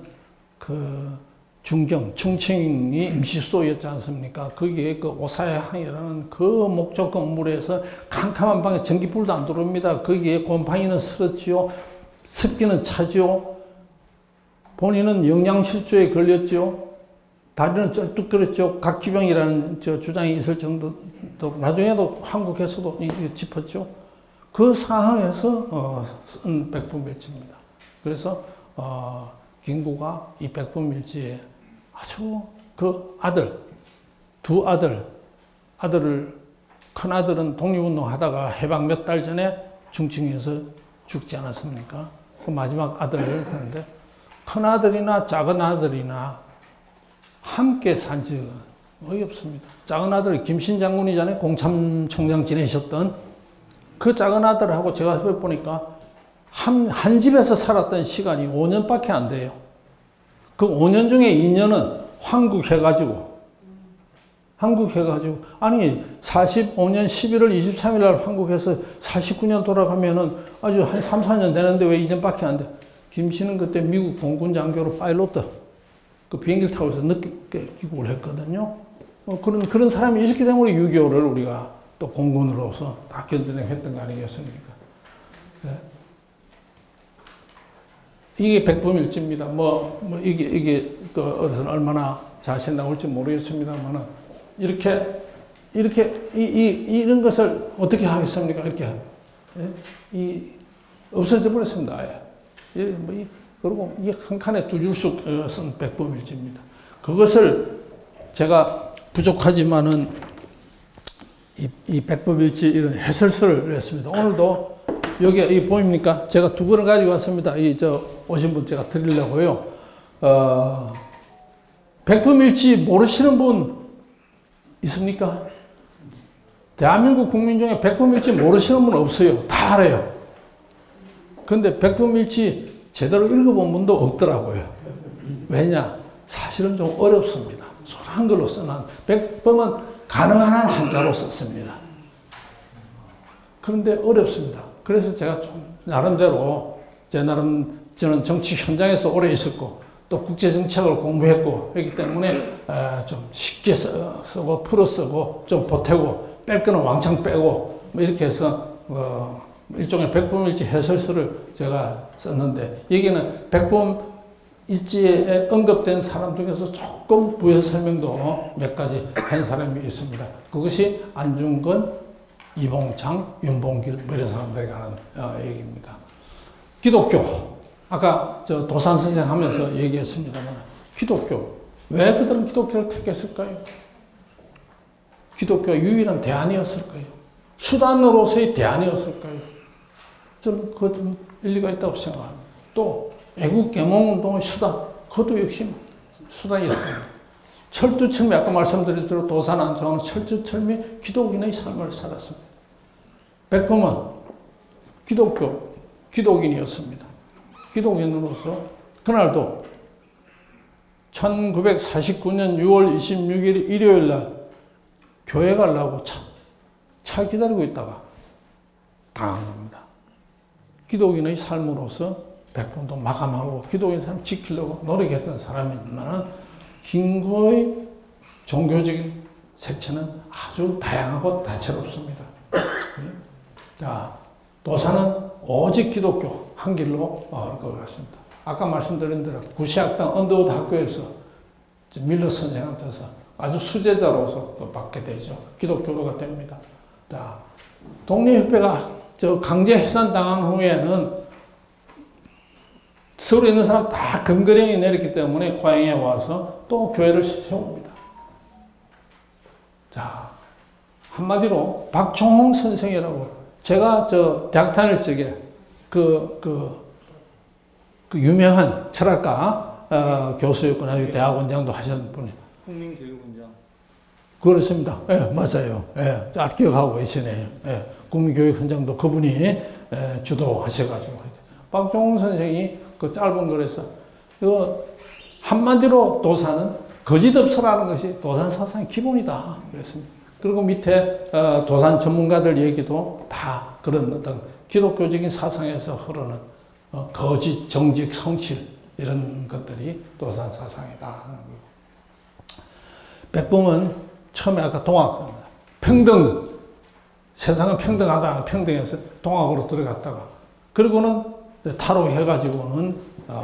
그 충칭이 임시수도였지 않습니까? 거기에 그 오사야항이라는 그 목적 건물에서 캄캄한 방에 전기불도 안 들어옵니다. 거기에 곰팡이는 슬었지요. 습기는 차지요. 본인은 영양실조에 걸렸지요. 다리는 쩔뚝거렸죠. 각기병이라는 주장이 있을 정도, 나중에도 한국에서도 짚었죠. 그 상황에서 쓴 백범일지입니다. 그래서 김구가 이 백범일지에 아주 그 아들을 큰아들은 독립운동 하다가 해방 몇 달 전에 중칭에서 죽지 않았습니까? 그 마지막 아들을 하는데 큰아들이나 작은아들이나 함께 산 적은 거의 없습니다. 작은아들이 김신 장군이잖아요. 공참총장 지내셨던 그 작은아들하고 제가 해보니까 한 집에서 살았던 시간이 5년밖에 안 돼요. 그 5년 중에 2년은 환국해가지고 아니 45년 11월 23일 날 환국해서 49년 돌아가면은 아주 한 3, 4년 되는데 왜 2년밖에 안 돼? 김씨는 그때 미국 공군 장교로 파일로트 그 비행기를 타고 있어 늦게 귀국을 했거든요. 그런 사람이 있었기 때문에 6.25를 우리가 또 공군으로서 다 견뎌냈던 거 아니겠습니까? 네. 이게 백범일지입니다. 이게 어디서 얼마나 자세히 나올지 모르겠습니다만은 이런 것을 어떻게 하겠습니까? 이렇게 없어져 버렸습니다. 아예. 그리고 이 한 칸에 두 줄씩 쓴 백범일지입니다. 그것을 제가 부족하지만은 이 백범일지 이런 해설서를 냈습니다. 오늘도 여기 보입니까? 제가 두 권을 가지고 왔습니다. 오신 분 제가 드리려고요. 백범일지 모르시는 분 있습니까? 대한민국 국민 중에 백범일지 모르시는 분 없어요. 다 알아요. 근데 백범일지 제대로 읽어본 분도 없더라고요. 왜냐? 사실은 좀 어렵습니다. 한글로 써난 백범은 가능한 한 한자로 썼습니다. 그런데 어렵습니다. 그래서 제가 좀 나름대로 저는 정치 현장에서 오래 있었고 또 국제정책을 공부했고 했기 때문에 좀 쉽게 쓰고 풀어 쓰고 좀 보태고 뺄 거는 왕창 빼고 이렇게 해서 일종의 백범일지 해설서를 제가 썼는데 여기는 백범일지에 언급된 사람 중에서 조금 부여 설명도 몇 가지 한 사람이 있습니다. 그것이 안중근, 이봉창, 윤봉길 이런 사람들이 하는 얘기입니다. 기독교, 아까 도산 선생 하면서 얘기했습니다만 기독교, 왜 그들은 기독교를 택했을까요? 기독교가 유일한 대안이었을까요? 수단으로서의 대안이었을까요? 저는 그거 좀 일리가 있다고 생각합니다. 또 애국 계몽운동의 수단, 그것도 역시 수단이었습니다. 철두철미, 아까 말씀드린 대로 도산 안정은 철두철미 기독인의 삶을 살았습니다. 백범은 기독인이었습니다. 기독인으로서 그날도 1949년 6월 26일 일요일 날 교회 가려고 차 기다리고 있다가 당합니다. 기독인의 삶으로서 백범도 마감하고 기독인 삶 지키려고 노력했던 사람이지만 김구의 종교적인 색채는 아주 다양하고 다채롭습니다. 자, 도사는 오직 기독교 한 길로 올 것 같습니다. 아까 말씀드린 대로 구시학당 언더우드 학교에서 밀러 선생한테서 아주 수제자로서 받게 되죠. 기독교도가 됩니다. 자, 독립협회가 강제 해산당한 후에는 서울에 있는 사람 다 금거령이 내렸기 때문에 고향에 와서 또 교회를 세웁니다. 자, 한마디로 박종홍 선생이라고 제가 대학 다닐 적에 그 유명한 철학가 교수였고 나중에 대학원장도 하셨던 분이 국민교육원장. 그렇습니다. 예, 맞아요. 예, 잘 기억하고 계시네요. 예, 국민교육원장도 그분이 주도하셔가지고 박종홍 선생이 그 짧은 글에서 이거 한마디로 도사는 거짓없어라는 것이 도산 사상의 기본이다. 그랬습니다. 그리고 밑에 도산 전문가들 얘기도 다 그런 어떤 기독교적인 사상에서 흐르는 거짓, 정직, 성실 이런 것들이 도산 사상이다. 백범은 처음에 아까 동학, 평등, 세상은 평등하다, 평등해서 동학으로 들어갔다가 그리고는 탈옥해가지고는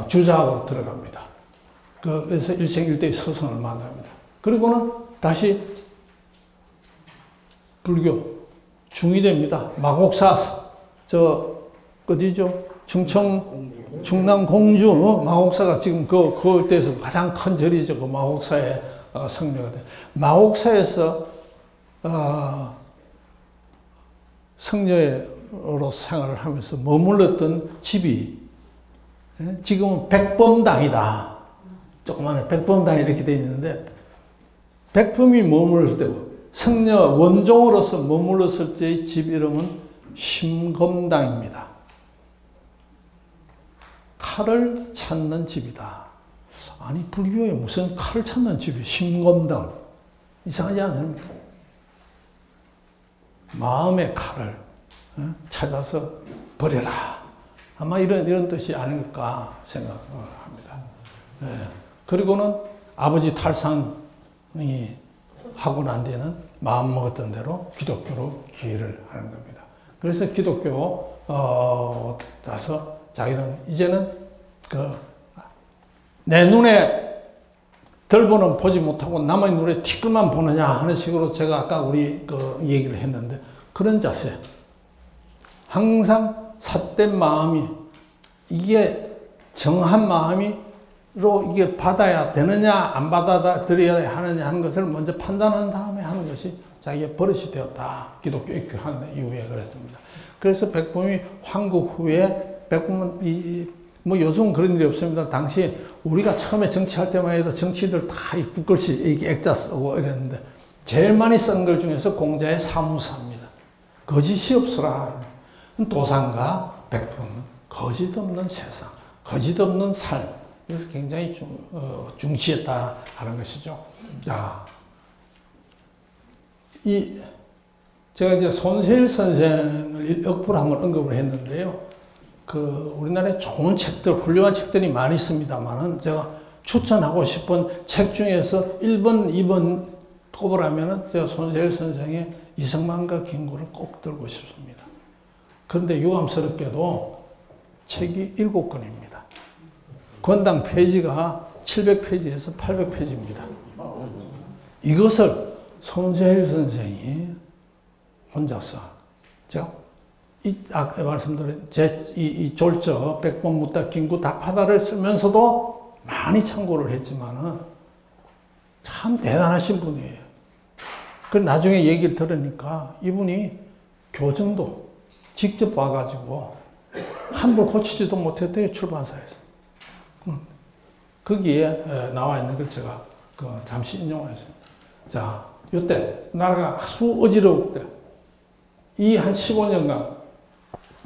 주자학으로 들어갑니다. 그래서 일생일대의 스승을 만납니다. 그리고는 다시 불교 중이 됩니다. 마곡사 어디죠? 충남 공주 마곡사가 지금 그때에서 가장 큰 절이죠. 그 마곡사에 성묘가 돼. 마곡사에서 성녀로 생활을 하면서 머물렀던 집이 지금은 백범당이다. 조그마한 백범당이 이렇게 되어 있는데 백범이 머물렀을 때고 성녀 원종으로서 머물렀을 때의 집 이름은 심검당입니다. 칼을 찾는 집이다. 아니 불교에 무슨 칼을 찾는 집이 심검당 이상하지 않습니까? 마음의 칼을 찾아서 버려라. 아마 이런 뜻이 아닐까 생각합니다. 네. 그리고는 아버지 탈상이 하고 난 뒤에는 마음 먹었던 대로 기독교로 기회를 하는 겁니다. 그래서 기독교 가서 자기는 이제는 내 눈에 덜보는 보지 못하고 남의 눈에 티끌만 보느냐 하는 식으로 제가 아까 우리 얘기를 했는데 그런 자세. 항상 삿된 마음이 이게 정한 마음이로 이게 받아야 되느냐 안 받아들여야 하느냐 하는 것을 먼저 판단한 다음에 하는 것이 자기의 버릇이 되었다. 기독교 입교한 이후에 그랬습니다. 그래서 백범이 환국 후에 백범은 뭐 요즘은 그런 일이 없습니다. 당시 우리가 처음에 정치할 때만 해도 정치들 다 이 붓글씨 이렇게 액자 쓰고 이랬는데 제일 많이 쓴 글 중에서 공자의 사무사입니다. 거짓이 없으라. 도산과 백범은 거짓 없는 세상, 거짓 없는 삶. 그래서 굉장히 중시했다 하는 것이죠. 자, 제가 이제 손세일 선생을 역부로 한번 언급을 했는데요. 우리나라에 좋은 책들, 훌륭한 책들이 많이 있습니다만은 제가 추천하고 싶은 책 중에서 1번, 2번 꼽으라면은 제가 손세일 선생의 이승만과 김구를 꼭 들고 싶습니다. 그런데 유감스럽게도 책이 7권입니다. 권당 페이지가 700페이지에서 800페이지입니다. 이것을 손세일 선생이 혼자서, 제가 아까 말씀드린 이 졸저, 백범, 묻다, 김구, 다파다를 쓰면서도 많이 참고를 했지만은 참 대단하신 분이에요. 그 나중에 얘기를 들으니까 이분이 교정도 직접 와가지고 함부로 고치지도 못했대요, 출판사에서. 거기에 나와 있는 걸 제가 잠시 인용하겠습니다. 자, 이때 나라가 아주 어지러울 때, 이 한 15년간,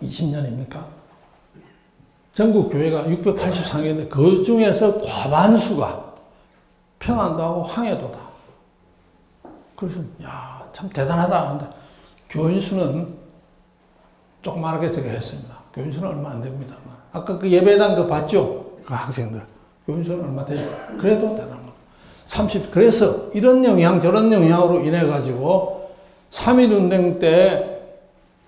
20년입니까? 전국 교회가 683개인데 그 중에서 과반수가 평안도하고 황해도다. 그래서 야, 참 대단하다. 근데 교인 수는 조그맣게 제가 했습니다. 교인 수는 얼마 안 됩니다만. 아까 그 예배당 그 봤죠? 그 학생들. 교인 수는 얼마 되죠? 그래도 대단한 거. 30. 그래서 이런 영향 저런 영향으로 인해 가지고 3.1운동 때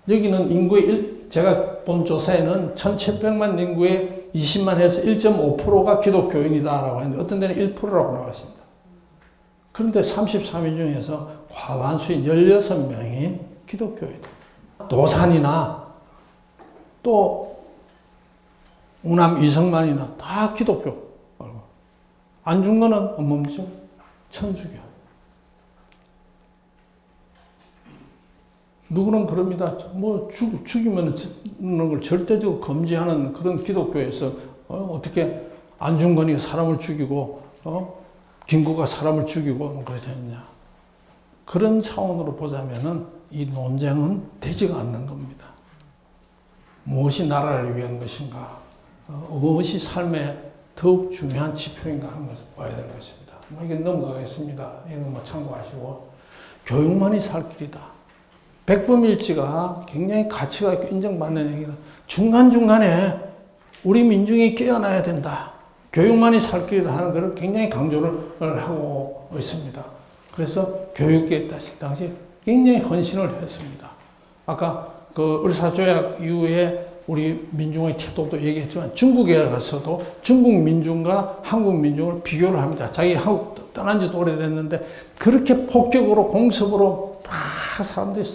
여기는 인구의 제가 본 조사에는 1,700만 인구의 20만에서 1.5%가 기독교인이다라고 했는데 어떤 데는 1%라고 나왔습니다. 그런데 33인 중에서 과반수인 16명이 기독교이다. 도산이나 또 우남 이성만이나 다 기독교. 안중근은 뭡니까? 천주교. 누구는 그럽니다. 뭐 죽이면 걸 절대적으로 금지하는 그런 기독교에서 어떻게 안중근이 사람을 죽이고 김구가 사람을 죽이고 그러지 않냐. 그런 차원으로 보자면은 이 논쟁은 되지가 않는 겁니다. 무엇이 나라를 위한 것인가, 무엇이 삶의 더욱 중요한 지표인가 하는 것을 봐야 되는 것입니다. 이게 넘어가겠습니다. 이건 뭐 참고하시고. 교육만이 살 길이다. 백범일지가 굉장히 가치가 있고 인정받는 얘기는 중간중간에 우리 민중이 깨어나야 된다. 교육만이 살 길이다 하는 것을 굉장히 강조를 하고 있습니다. 그래서 교육계에 당시 굉장히 헌신을 했습니다. 아까 그 을사조약 이후에 우리 민중의 태도도 얘기했지만 중국에 가서도 중국 민중과 한국 민중을 비교를 합니다. 자기 한국 떠난 지도 오래됐는데 그렇게 폭격으로 공습으로 막 사람들이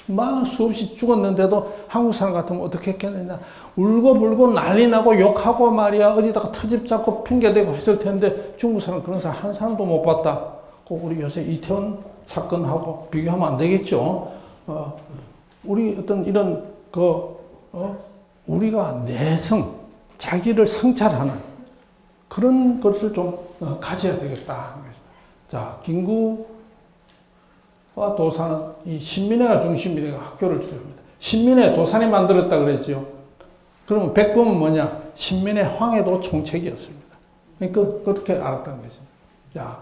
막 수없이 죽었는데도 한국 사람 같으면 어떻게 했겠느냐. 울고불고 난리 나고 욕하고 말이야 어디다가 터집 잡고 핑계대고 했을 텐데 중국 사람 그런 사람 한 사람도 못 봤다. 꼭 우리 요새 이태원 사건하고 비교하면 안 되겠죠. 우리 어떤 이런 우리가 내성, 자기를 성찰하는 그런 것을 좀 가져야 되겠다. 자, 김구와 도산은 이 신민회가 중심이니까 학교를 주립니다. 신민회 도산이 만들었다 그랬죠. 그러면 백범은 뭐냐? 신민회 황해도 총책이었습니다. 그러니까 그렇게 알았다는 거죠. 자,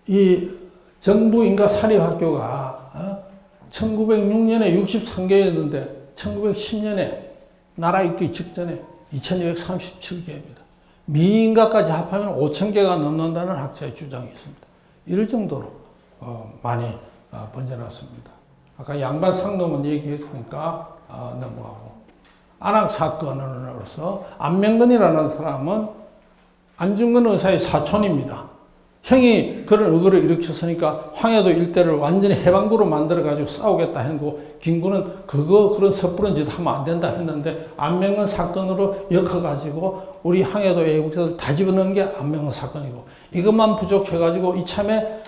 이 정부인가 사립학교가 1906년에 63개였는데 1910년에 나라 있기 직전에 2237개입니다. 미인가까지 합하면 5,000개가 넘는다는 학자의 주장이 있습니다. 이럴 정도로 많이 번져났습니다. 아까 양반 상놈은 얘기했으니까 넘어가고. 안학사건으로서 안명근이라는 사람은 안중근 의사의 사촌입니다. 형이 그런 의거를 일으켰으니까 황해도 일대를 완전히 해방구로 만들어가지고 싸우겠다 했고, 김구는 그런 섣부른 짓 하면 안 된다 했는데, 안명근 사건으로 엮어가지고 우리 황해도 애국자들 다 집어넣은 게 안명근 사건이고, 이것만 부족해가지고 이참에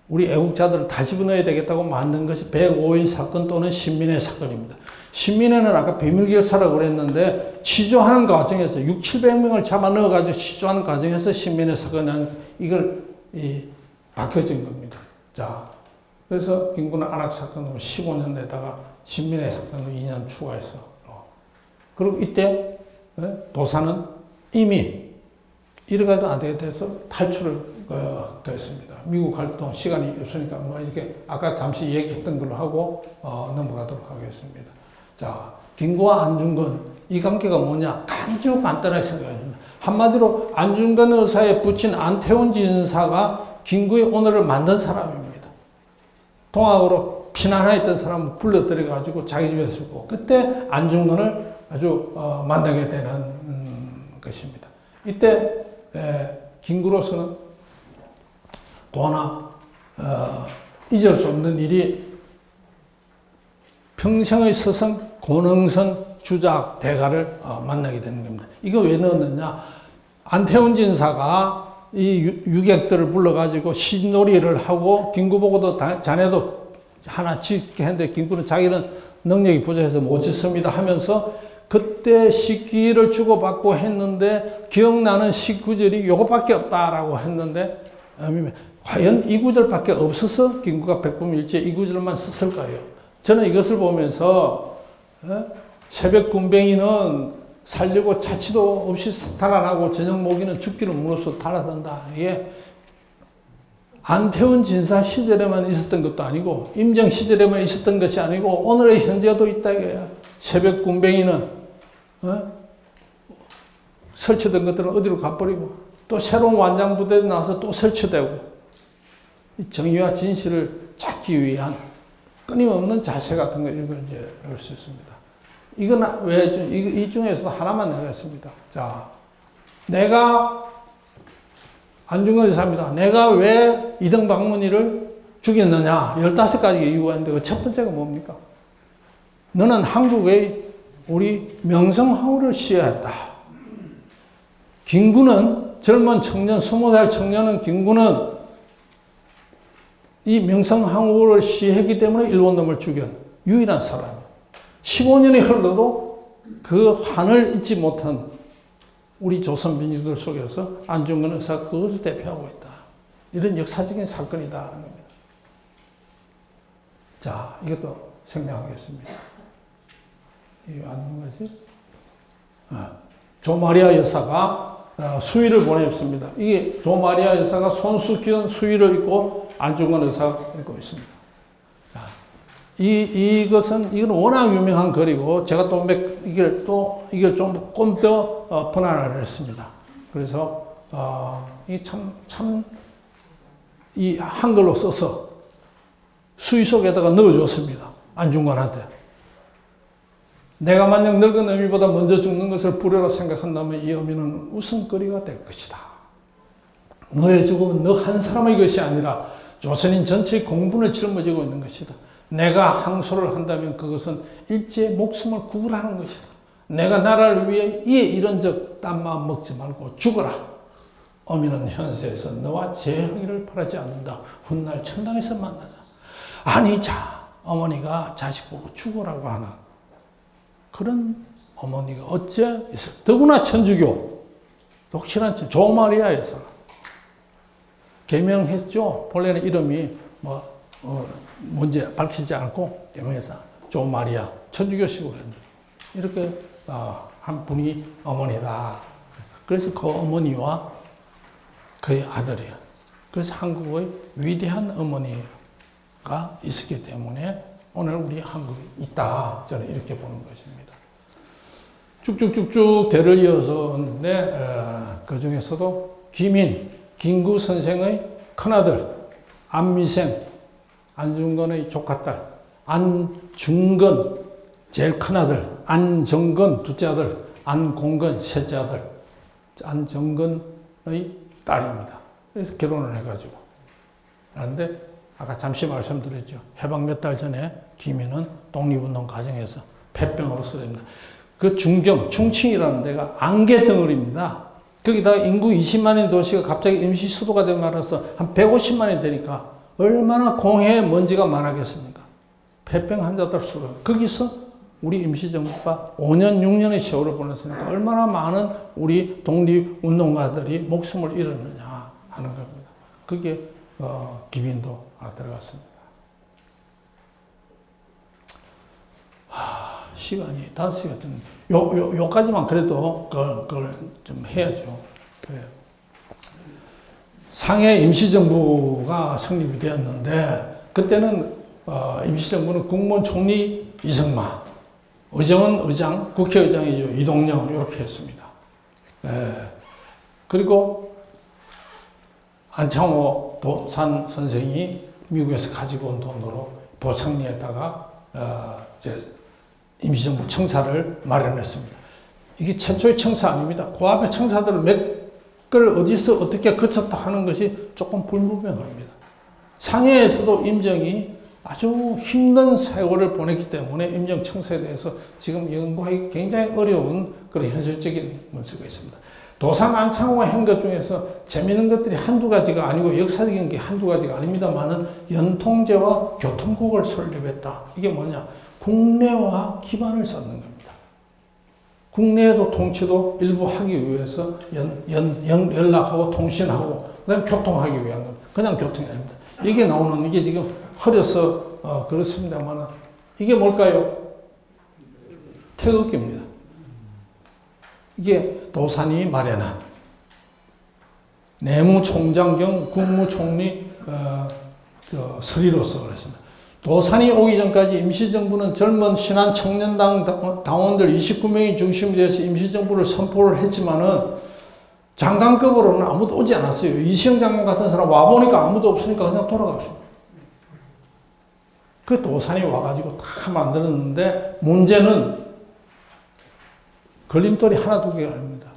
우리 애국자들을 다 집어넣어야 되겠다고 만든 것이 105인 사건 또는 신민회 사건입니다. 신민회는 아까 비밀결사라고 그랬는데, 취조하는 과정에서 600~700명을 잡아 넣어가지고 취조하는 과정에서 신민회 사건은 이걸 밝혀진 겁니다. 자, 그래서 김구는 안학사건으로 15년 내다가 신민회 사건으로 2년 추가해서. 그리고 이때 도산은 이미 이래가지고 안 되게 돼서 탈출을 됐습니다. 미국 갈 동안 시간이 없으니까 뭐 이렇게 아까 잠시 얘기했던 걸로 하고 넘어가도록 하겠습니다. 자, 김구와 안중근 이 관계가 뭐냐? 아주 간단하게 생각합니다. 한마디로 안중근 의사의 부친 안태훈 진사가 김구의 오늘을 만든 사람입니다. 동학으로 피난하였던 사람을 불러들여가지고 자기 집에 쓰고, 그때 안중근을 아주 만나게 되는 것입니다. 이때 김구로서는 또 하나 잊을 수 없는 일이 평생의 스승 권흥선 주작 대가를 만나게 되는 겁니다. 이거 왜 넣었느냐? 안태훈 진사가 이 유객들을 불러가지고 시놀이를 하고 김구 보고도 자네도 하나 짓게 했는데 김구는 자기는 능력이 부족해서 못 짓습니다 하면서 그때 식기를 주고받고 했는데 기억나는 식구절이 요것밖에 없다라고 했는데 과연 이 구절밖에 없어서 김구가 백범일지에 이 구절만 썼을까요? 저는 이것을 보면서 새벽 군뱅이는 살려고 자취도 없이 달아나고 저녁 모기는 죽기를 무너서 달아든다. 이게 안태원 진사 시절에만 있었던 것도 아니고 임정 시절에만 있었던 것이 아니고 오늘의 현재도 있다 이거야. 새벽 군뱅이는 설치된 것들은 어디로 가버리고 또 새로운 완장부대에 나와서 또 설치되고 이 정의와 진실을 찾기 위한 끊임없는 자세 같은 거 이런 걸 이제 알 수 있습니다. 이건 왜, 이 중에서 하나만 내겠습니다. 자, 내가, 안중근 의사입니다. 내가 왜 이등박문희를 죽였느냐? 15가지 이유가 있는데, 그 첫 번째가 뭡니까? 너는 한국의 우리 명성황후를 시해했다. 김구는 젊은 청년, 20살 청년은 김구는 이 명성황후를 시해했기 때문에 일본 놈을 죽인 유일한 사람. 15년이 흘러도 그 한을 잊지 못한 우리 조선 민주들 속에서 안중근 의사가 그것을 대표하고 있다. 이런 역사적인 사건이다 하는 겁니다. 자, 이것도 설명하겠습니다. 이게 아는 것이 조마리아 여사가 수의를 보냈습니다. 이게 조마리아 여사가 손수 기은 수의를 입고 안중근 의사가 입고 있습니다. 이건 워낙 유명한 글이고, 제가 또 이걸 조금 더 번안을 했습니다. 그래서, 이 한글로 써서 수의 속에다가 넣어줬습니다. 안중근한테. 내가 만약 늙은 어미보다 먼저 죽는 것을 불효로 생각한다면 이 어미는 웃음거리가 될 것이다. 너의 죽음은 너 한 사람의 것이 아니라 조선인 전체의 공분을 짊어지고 있는 것이다. 내가 항소를 한다면 그것은 일제의 목숨을 구걸하는 것이다. 내가 나라를 위해 이런 적 딴 마음 먹지 말고 죽어라. 어미는 현세에서 너와 재하기를 바라지 않는다. 훗날 천당에서 만나자. 아니, 자, 어머니가 자식 보고 죽어라고 하는 그런 어머니가 어째 있어. 더구나 천주교, 독실한 조마리아 여사. 개명했죠. 본래는 이름이 뭔지 밝히지 않고 개명해서 조마리아 천주교식으로 했는데 이렇게 한 분이 어머니다. 그래서 그 어머니와 그의 아들이야. 그래서 한국의 위대한 어머니가 있었기 때문에 오늘 우리 한국이 있다. 저는 이렇게 보는 것입니다. 쭉쭉쭉쭉 대를 이어서 오는데 그 중에서도 김구 선생의 큰아들 안미생, 안중근의 조카딸, 안중근 제일 큰아들, 안정근 둘째 아들, 안공근 셋째 아들, 안정근의 딸입니다. 그래서 결혼을 해가지고 그런데 아까 잠시 말씀드렸죠. 해방 몇 달 전에 김희는 독립운동 과정에서 폐병으로 쓰러집니다. 그 충칭이라는 데가 안개 덩어리입니다. 거기다가 인구 20만인 도시가 갑자기 임시 수도가 되고 말아서 한 150만이 되니까 얼마나 공해에 먼지가 많았겠습니까? 폐병 환자들 수로. 거기서 우리 임시정부가 5년, 6년의 세월을 보냈으니까 얼마나 많은 우리 독립운동가들이 목숨을 잃었느냐 하는 겁니다. 그게 기빈도 들어갔습니다. 시간이 5시간 좀, 요까지만 그래도 그걸 좀 해야죠. 네. 상해 임시정부가 성립이 되었는데, 그때는, 임시정부는 국무원 총리 이승만, 의정은 의장, 국회의장이죠. 이동영, 이렇게 했습니다. 네. 그리고 안창호 도산 선생이 미국에서 가지고 온 돈으로 보청리에다가, 임시정부 청사를 마련했습니다. 이게 최초의 청사 아닙니다. 그 앞에 청사들을 몇 걸 어디서 어떻게 거쳤다 하는 것이 조금 불분명합니다. 상해에서도 임정이 아주 힘든 세월을 보냈기 때문에 임정 청사에 대해서 지금 연구하기 굉장히 어려운 그런 현실적인 문제가 있습니다. 도산 안창호가 한 것 중에서 재미있는 것들이 한두 가지가 아니고 역사적인 게 한두 가지가 아닙니다만은 연통제와 교통국을 설립했다. 이게 뭐냐? 국내와 기반을 쌓는 겁니다. 국내에도 통치도 일부 하기 위해서 연락하고 통신하고 그다음에 교통하기 위한 겁니다. 그냥 교통이 아닙니다. 이게 나오는 이게 지금 흐려서 그렇습니다만 이게 뭘까요? 태극기입니다. 이게 도산이 마련한 내무총장 겸 국무총리 서리로서 그랬습니다. 도산이 오기 전까지 임시정부는 젊은 신한 청년당 당원들 29명이 중심이 돼서 임시정부를 선포를 했지만은 장관급으로는 아무도 오지 않았어요. 이시영 장관 같은 사람 와보니까 아무도 없으니까 그냥 돌아갔어요. 그 도산이 와가지고 다 만들었는데 문제는 걸림돌이 하나 두 개가 아닙니다.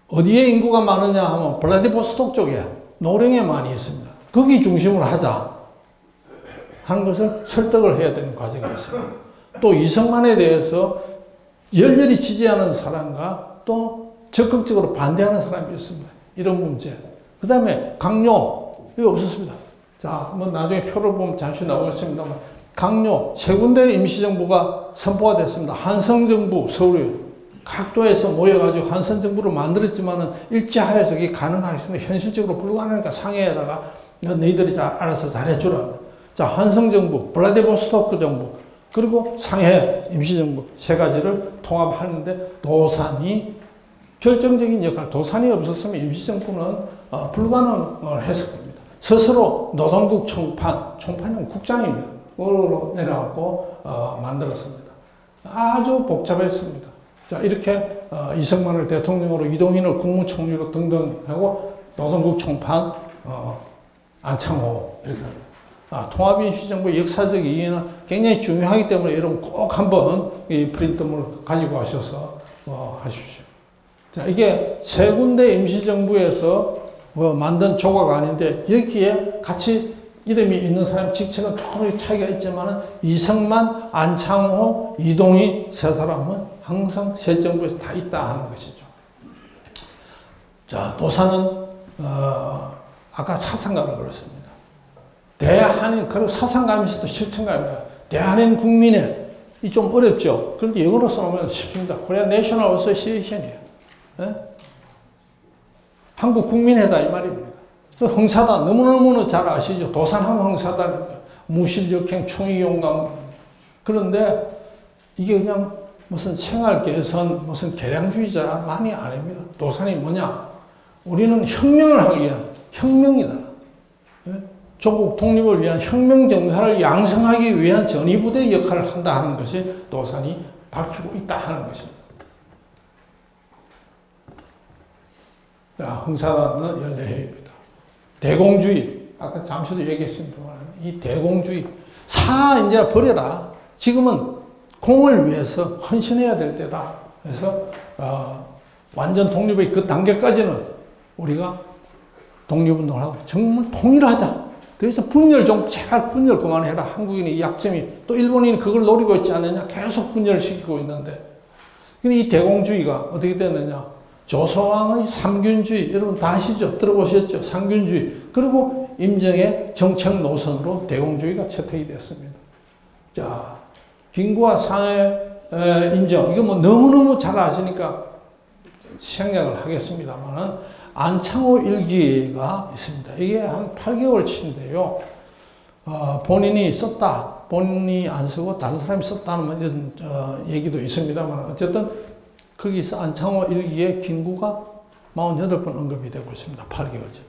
어디에 인구가 많으냐 하면 블라디보스톡 쪽에 노령에 많이 있습니다. 거기 중심으로 하자 하는 것을 설득을 해야 되는 과정이 있습니다. 또 이승만에 대해서 열렬히 지지하는 사람과 또 적극적으로 반대하는 사람이 있습니다. 이런 문제. 그 다음에 강요 이거 없었습니다. 자, 뭐 나중에 표를 보면 잠시 나오겠습니다만 강요 세 군데 임시정부가 선포가 됐습니다. 한성정부 서울에 각도에서 모여가지고 한성정부를 만들었지만은 일제하에서 이게 가능하겠습니다. 현실적으로 불가능하니까 상해에다가 너희들이 알아서 잘해주라. 자, 한성정부, 블라디보스토크 정부, 그리고 상해 임시정부 세 가지를 통합하는데 도산이 결정적인 역할, 도산이 없었으면 임시정부는 불가능을 했을 겁니다. 스스로 노동국 총판은 국장입니다. 으로 내려갖고 만들었습니다. 아주 복잡했습니다. 자, 이렇게 이승만을 대통령으로, 이동인을 국무총리로 등등 하고 노동국 총판 안창호 이렇게 통합임시정부의 역사적 이해는 굉장히 중요하기 때문에 여러분 꼭 한번 이 프린트물 가지고 가셔서 하십시오. 자, 이게 세 군데 임시정부에서 만든 조각 아닌데 여기에 같이 이름이 있는 사람 직책은 조금 차이가 있지만 이승만, 안창호, 이동희 세 사람은 항상 새 정부에서 다 있다 하는 것이죠. 자, 도산은 아까 사상가를 그랬습니다. 대한인, 그리고 사상가면서도 실천가입니다. 대한인 국민의, 이 좀 어렵죠. 그런데 영어로 써놓으면 쉽습니다. 코리아 내셔널 어소시에이션이에요. 한국 국민회다 이 말입니다. 흥사단 너무너무 잘 아시죠. 도산하면 흥사단, 무실역행, 충의용감. 그런데 이게 그냥 무슨 생활 개선, 무슨 개량주의자만이 아닙니다. 도산이 뭐냐? 우리는 혁명을 하기 위한 혁명이다. 조국 독립을 위한 혁명 정사를 양성하기 위한 전위부대 역할을 한다 하는 것이 도산이 밝히고 있다 하는 것입니다. 자, 흥사단은 연례회의입니다. 대공주의, 아까 잠시도 얘기했습니다만 이 대공주의 이제 버려라. 지금은 공을 위해서 헌신해야 될 때다. 그래서 완전 독립의 그 단계까지는 우리가 독립운동을 하고 정말 통일하자. 그래서 분열 좀 제발 분열 그만해라. 한국인의 약점이 또 일본인이 그걸 노리고 있지 않느냐. 계속 분열을 시키고 있는데 근데 이 대공주의가 어떻게 됐느냐. 조서왕의 삼균주의 여러분 다 아시죠? 들어보셨죠? 삼균주의 그리고 임정의 정책 노선으로 대공주의가 채택이 됐습니다. 자, 김구와 상해 임정 이거 뭐 너무너무 잘 아시니까 생략을 하겠습니다만은 안창호 일기가 있습니다. 이게 한 8개월치인데요. 본인이 썼다, 본인이 안 쓰고 다른 사람이 썼다는 이런 얘기도 있습니다만 어쨌든 거기서 안창호 일기에 김구가 48번 언급이 되고 있습니다. 8개월째.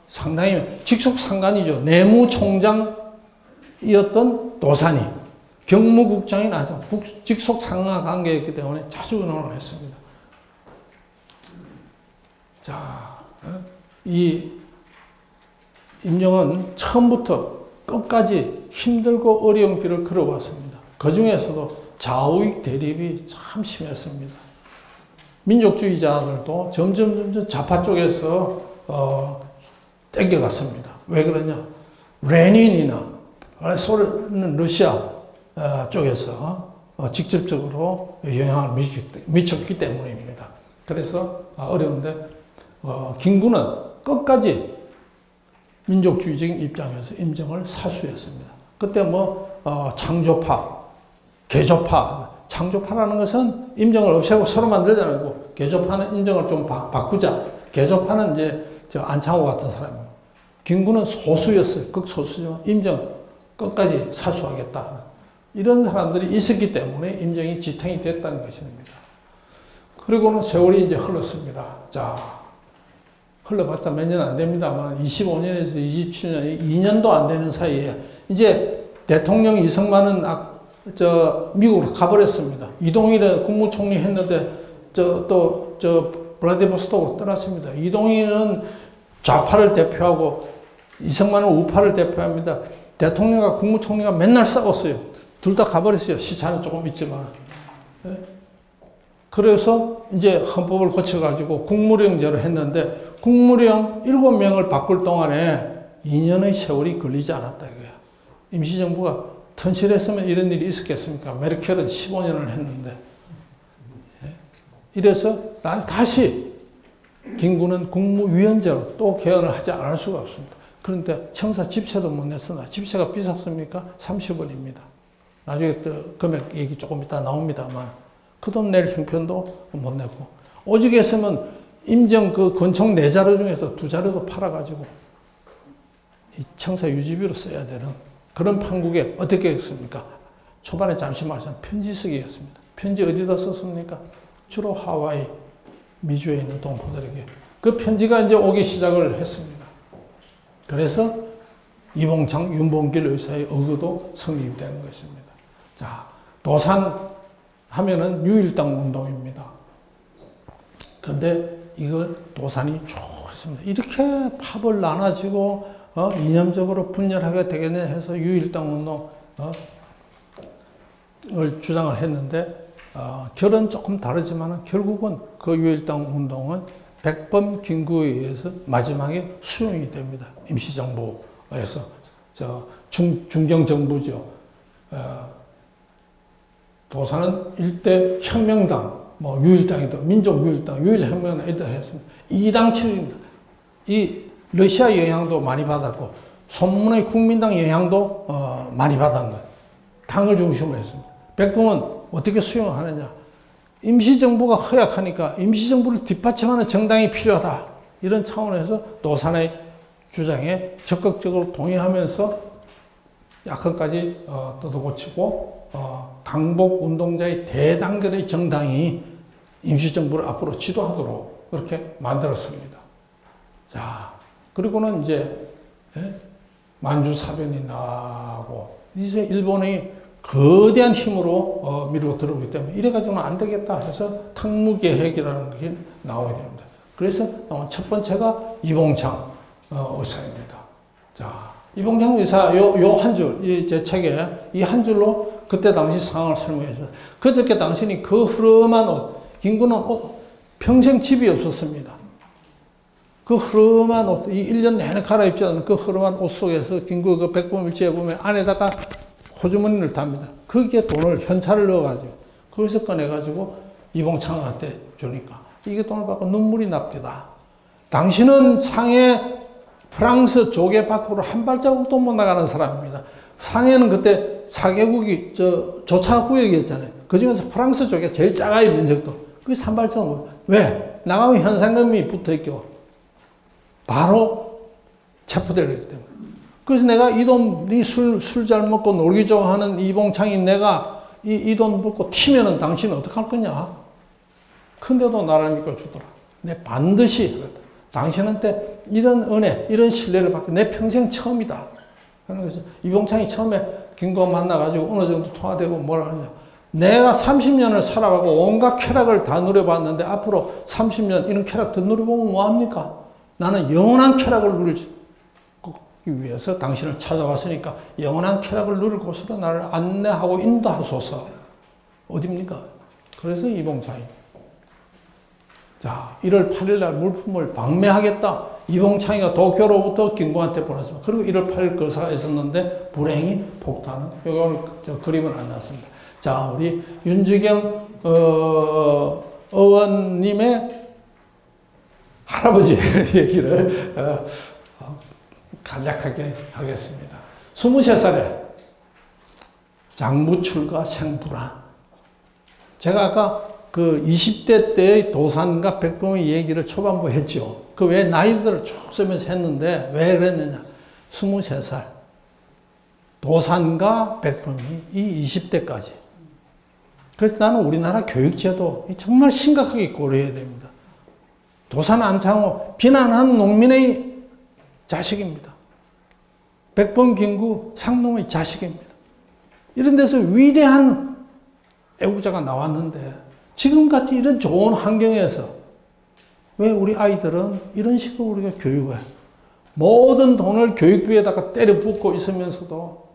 상당히 직속상관이죠. 내무총장이었던 도산이 경무국장인 안창호 직속상하 관계였기 때문에 자주 의논을 했습니다. 자, 이 임정은 처음부터 끝까지 힘들고 어려운 길을 걸어왔습니다. 그 중에서도 좌우익 대립이 참 심했습니다. 민족주의자들도 점점 좌파 쪽에서 땡겨갔습니다. 왜 그러냐? 레닌이나 러시아 쪽에서 직접적으로 영향을 미쳤기 때문입니다. 그래서 어려운데 김구는 끝까지 민족주의적인 입장에서 임정을 사수했습니다. 그때 창조파, 개조파, 창조파라는 것은 임정을 없애고 서로 만들지 않고 개조파는 임정을 좀 바꾸자. 개조파는 이제 안창호 같은 사람이고 김구는 소수였어요. 극소수죠. 임정 끝까지 사수하겠다. 이런 사람들이 있었기 때문에 임정이 지탱이 됐다는 것입니다. 그리고는 세월이 이제 흘렀습니다. 자, 흘러봤자 몇 년 안 됩니다만 25년에서 27년, 2년도 안 되는 사이에 이제 대통령 이승만은 미국으로 가버렸습니다. 이동일은 국무총리 했는데 블라디보스톡으로 떠났습니다. 이동일은 좌파를 대표하고 이승만은 우파를 대표합니다. 대통령과 국무총리가 맨날 싸웠어요. 둘 다 가버렸어요. 시차는 조금 있지만. 그래서 이제 헌법을 고쳐가지고 국무령제를 했는데 국무령 7명을 바꿀 동안에 2년의 세월이 걸리지 않았다 이거야. 임시정부가 튼실했으면 이런 일이 있었겠습니까? 메르켈은 15년을 했는데. 이래서 다시 김구는 국무위원장으로 또 개헌을 하지 않을 수가 없습니다. 그런데 청사 집세도 못 냈으나 집세가 비쌌습니까? 30원입니다. 나중에 또 금액 얘기 조금 이따 나옵니다만 그 돈 낼 형편도 못 내고 오직 했으면 임정 그 권총 4자료 중에서 2자료도 팔아가지고 이 청사 유지비로 써야 되는 그런 판국에 어떻게 했습니까? 초반에 잠시 말씀 편지 쓰기였습니다. 편지 어디다 썼습니까? 주로 하와이, 미주에 있는 동포들에게 그 편지가 이제 오기 시작을 했습니다. 그래서 이봉창, 윤봉길 의사의 의거도 성립되는 것입니다. 자, 도산 하면은 유일당 운동입니다. 그런데 이걸 도산이 쭉 했습니다. 이렇게 팝을 나눠지고 이념적으로 분열하게 되겠네 해서 유일당 운동을 주장을 했는데 결은 조금 다르지만 결국은 그 유일당 운동은 백범 김구에 의해서 마지막에 수용이 됩니다. 임시정부에서 중경정부죠. 도산은 일대 혁명당, 유일당이다, 민족유일당, 유일혁명당 이다 했습니다. 이당칠입니다. 이 러시아 영향도 많이 받았고 손문의 국민당 영향도 많이 받은 거예요. 당을 중심으로 했습니다. 백범은 어떻게 수용하느냐? 임시정부가 허약하니까 임시정부를 뒷받침하는 정당이 필요하다. 이런 차원에서 도산의 주장에 적극적으로 동의하면서 약간까지 뜯어고치고 강복 운동자의 대당들의 정당이 임시정부를 앞으로 지도하도록 그렇게 만들었습니다. 자, 그리고는 이제 만주사변이 나고 이제 일본의 거대한 힘으로 밀고 들어오기 때문에 이래가지고는 안 되겠다 해서 탕무계획이라는 것이 나오게 됩니다. 그래서 첫 번째가 이봉창 의사입니다. 자, 이봉창 의사 요 한 줄, 제 책에 이 한 줄로 그때 당시 상황을 설명해 줍니다. 그저께 당신이 그 흐름한 옷, 김구는 평생 집이 없었습니다. 그 흐름한 옷, 이 1년 내내 갈아입지 않은 그 흐름한 옷 속에서 김구 그 백범일지에 보면 안에다가 호주머니를 답니다. 거기에 돈을 현찰을 넣어가지고 거기서 꺼내가지고 이봉창한테 주니까 이게 돈을 받고 눈물이 납니다. 당신은 상해 프랑스 조개 밖으로 한 발자국도 못 나가는 사람입니다. 상해는 그때 4개국이 조차구역이었잖아요. 그 중에서 프랑스 조개 제일 작아요, 면적도. 그게 3발자국. 왜? 나가면 현상금이 붙어 있고 바로 체포되기 때문에. 그래서 내가 이 돈, 술 잘 먹고 놀기 좋아하는 이봉창이 내가 이 돈 먹고 튀면은 당신은 어떡할 거냐? 근데도 나를 믿고 주더라. 내 반드시, 당신한테 이런 은혜, 이런 신뢰를 받고 내 평생 처음이다. 그래서 이봉창이 처음에 김구와 만나가지고 어느 정도 통화되고 뭐라 하냐. 내가 30년을 살아가고 온갖 쾌락을 다 누려봤는데 앞으로 30년 이런 쾌락 더 누려보면 뭐합니까? 나는 영원한 쾌락을 누리기 위해서 당신을 찾아왔으니까 영원한 쾌락을 누릴 곳으로 나를 안내하고 인도하소서. 어딥니까? 그래서 이봉창이. 자, 1월 8일 날 물품을 방매하겠다. 이봉창이가 도쿄로부터 김구한테 보냈습니다. 그리고 1월 8일 거사가 있었는데 불행히 폭탄은, 여기 오늘 저 그림은 안 났습니다. 자, 우리 윤주경 의원님의 할아버지 얘기를 간략하게 하겠습니다. 23살에 장부출가 생불안. 제가 아까 그 20대 때의 도산과 백범의 얘기를 초반부 했죠. 그 외 나이들을 쭉 쓰면서 했는데 왜 그랬느냐. 23살. 도산과 백범이 이 20대까지. 그래서 나는 우리나라 교육제도 정말 심각하게 고려해야 됩니다. 도산 안창호 비난한 농민의 자식입니다. 백범 김구 상놈의 자식입니다. 이런 데서 위대한 애국자가 나왔는데 지금같이 이런 좋은 환경에서 왜 우리 아이들은 이런 식으로 우리가 교육을 모든 돈을 교육비에다가 때려 붓고 있으면서도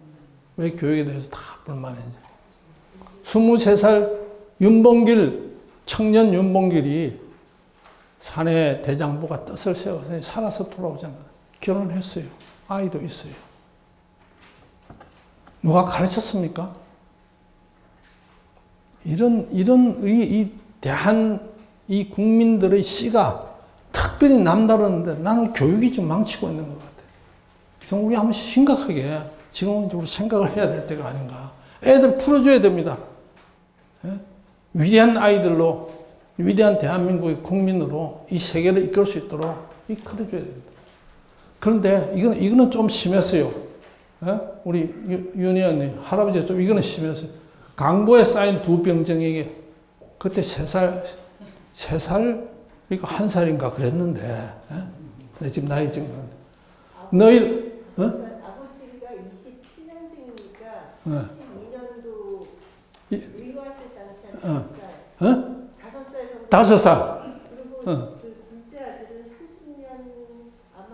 왜 교육에 대해서 다 불만인지. 23살 윤봉길, 청년 윤봉길이 사내 대장부가 뜻을 세워서 살아서 돌아오잖아요. 결혼했어요. 아이도 있어요. 누가 가르쳤습니까? 이 대한 이 국민들의 씨가 특별히 남다르는데 나는 교육이 좀 망치고 있는 것 같아요. 좀 우리 한번 심각하게 지금은 우리 생각을 해야 될 때가 아닌가. 애들 풀어줘야 됩니다. 예? 위대한 아이들로, 위대한 대한민국의 국민으로 이 세계를 이끌 수 있도록 이끌어줘야 됩니다. 그런데 이거는 좀 심했어요. 예? 우리 윤 의원님, 할아버지가 좀 이거는 심했어요. 강보에 쌓인 두 병정에게 그때 3살, 그러니까 1살인가 그랬는데, 예? 내 지금 나이 지금 너희, 어? 아버지가 27년생이니까 72년도 의거했을 때 5살. 5살. 그리고 그 둘째 아들은 30년 아마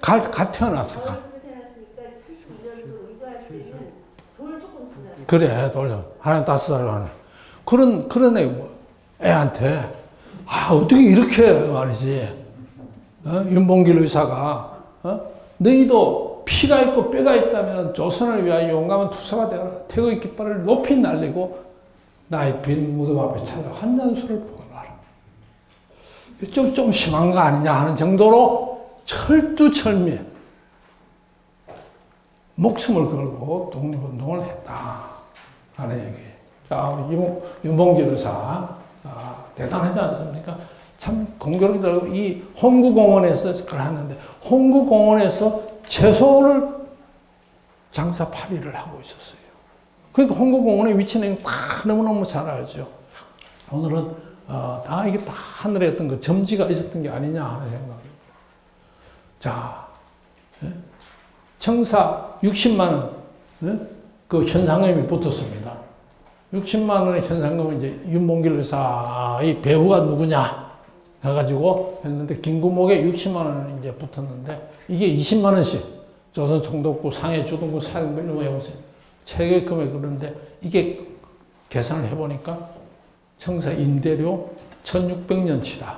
갓 태어났어. 가을부터 태어났으니까 72년도 의거할 때는 돌 조금 지났어. 그래, 돌려. 하나 5살 하나. 그런 애한테, 어떻게 이렇게 말이지. 윤봉길 의사가, 너희도 피가 있고 뼈가 있다면 조선을 위하여 용감한 투사가 되어라. 태극의 깃발을 높이 날리고 나의 빈 무덤 앞에 찾아 환잔수를 보아라. 좀 심한 거 아니냐 하는 정도로 철두철미 목숨을 걸고 독립운동을 했다 하는 얘기. 자, 우리 윤봉길 의사 대단하지 않습니까? 참 공교롭게도 이 홍구공원에서 그걸 하는데 홍구공원에서 채소를 장사 8일을 하고 있었어요. 그러니까 홍구공원의 위치는 다 너무너무 잘 알죠. 오늘은 다 이게 다 하늘에 어떤 그 점지가 있었던 게 아니냐 하는 생각입니다. 자, 청사 60만 원, 그 현상금이 붙었습니다. 60만 원의 현상금은 이제 윤봉길 의사의 배우가 누구냐 해가지고 했는데 김구목에 60만 원이 이제 붙었는데 이게 20만 원씩 조선 총독부, 상해 주동부, 사령부 이런 거 해보세요. 체계 금액 그런데 이게 계산을 해보니까 청사 임대료 1600년치다.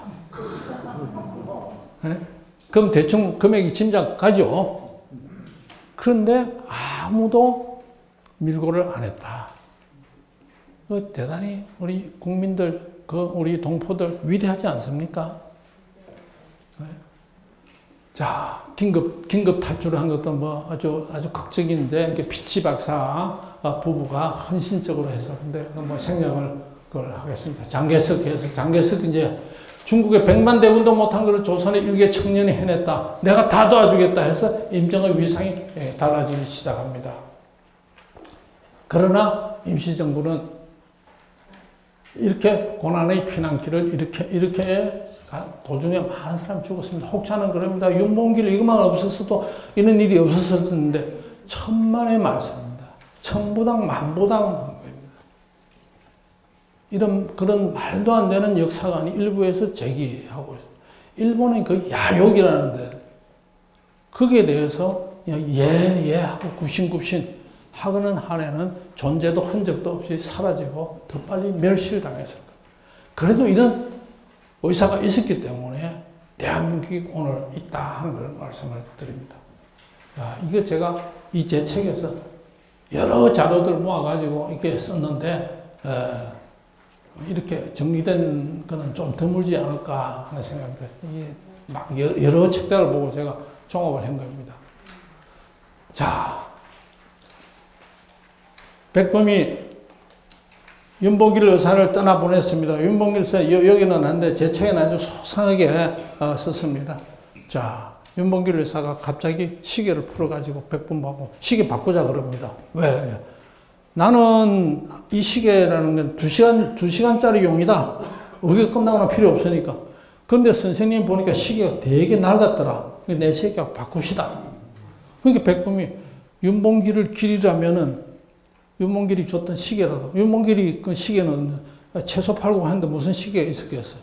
네? 그럼 대충 금액이 짐작 가죠. 그런데 아무도 밀고를 안 했다. 대단히 우리 국민들, 우리 동포들 위대하지 않습니까? 네. 자, 긴급 탈출을 한 것도 뭐 아주 극적인데, 피치 박사 부부가 헌신적으로 해서, 근데 뭐 생략을 그걸 하겠습니다. 장개석 이제 중국에 100만 대군도 못한 것을 조선의 일개 청년이 해냈다. 내가 다 도와주겠다 해서 임정의 위상이 달라지기 시작합니다. 그러나 임시정부는 이렇게 고난의 피난길을 이렇게 도중에 많은 사람이 죽었습니다. 혹자는 그럽니다. 윤봉길 이것만 없었어도 이런 일이 없었을 텐데 천만의 말씀입니다. 천부당 만부당 그런 말도 안 되는 역사관이 일부에서 제기하고 있어요. 일본의 그 야욕이라는데 거기에 대해서 그냥 하고 굽신굽신 하고는 한해는 존재도 흔적도 없이 사라지고 더 빨리 멸시를 당했을 거예요. 그래도 이런 의사가 있었기 때문에 대한민국이 오늘 있다 하는 걸 말씀을 드립니다. 이거 제가 제 책에서 여러 자료들 모아가지고 이렇게 썼는데 이렇게 정리된 거는 좀 드물지 않을까 하는 생각이 들어요. 이게 막 여러 책자를 보고 제가 종합을 한 겁니다. 자, 백범이 윤봉길 의사를 떠나보냈습니다. 윤봉길 의사 여기는 한데 제 책에는 아주 소상하게 썼습니다. 자, 윤봉길 의사가 갑자기 시계를 풀어가지고 백범하고 시계 바꾸자 그럽니다. 왜? 나는 이 시계라는 건 2시간짜리 용이다. 의견 끝나거나 필요 없으니까. 그런데 선생님 보니까 시계가 되게 낡았더라. 내 시계하고 바꿉시다. 그러니까 백범이 윤봉길을 기리라면은 윤봉길이 줬던 시계라도, 윤봉길이 그 시계는 채소 팔고 하는데 무슨 시계가 있었겠어요?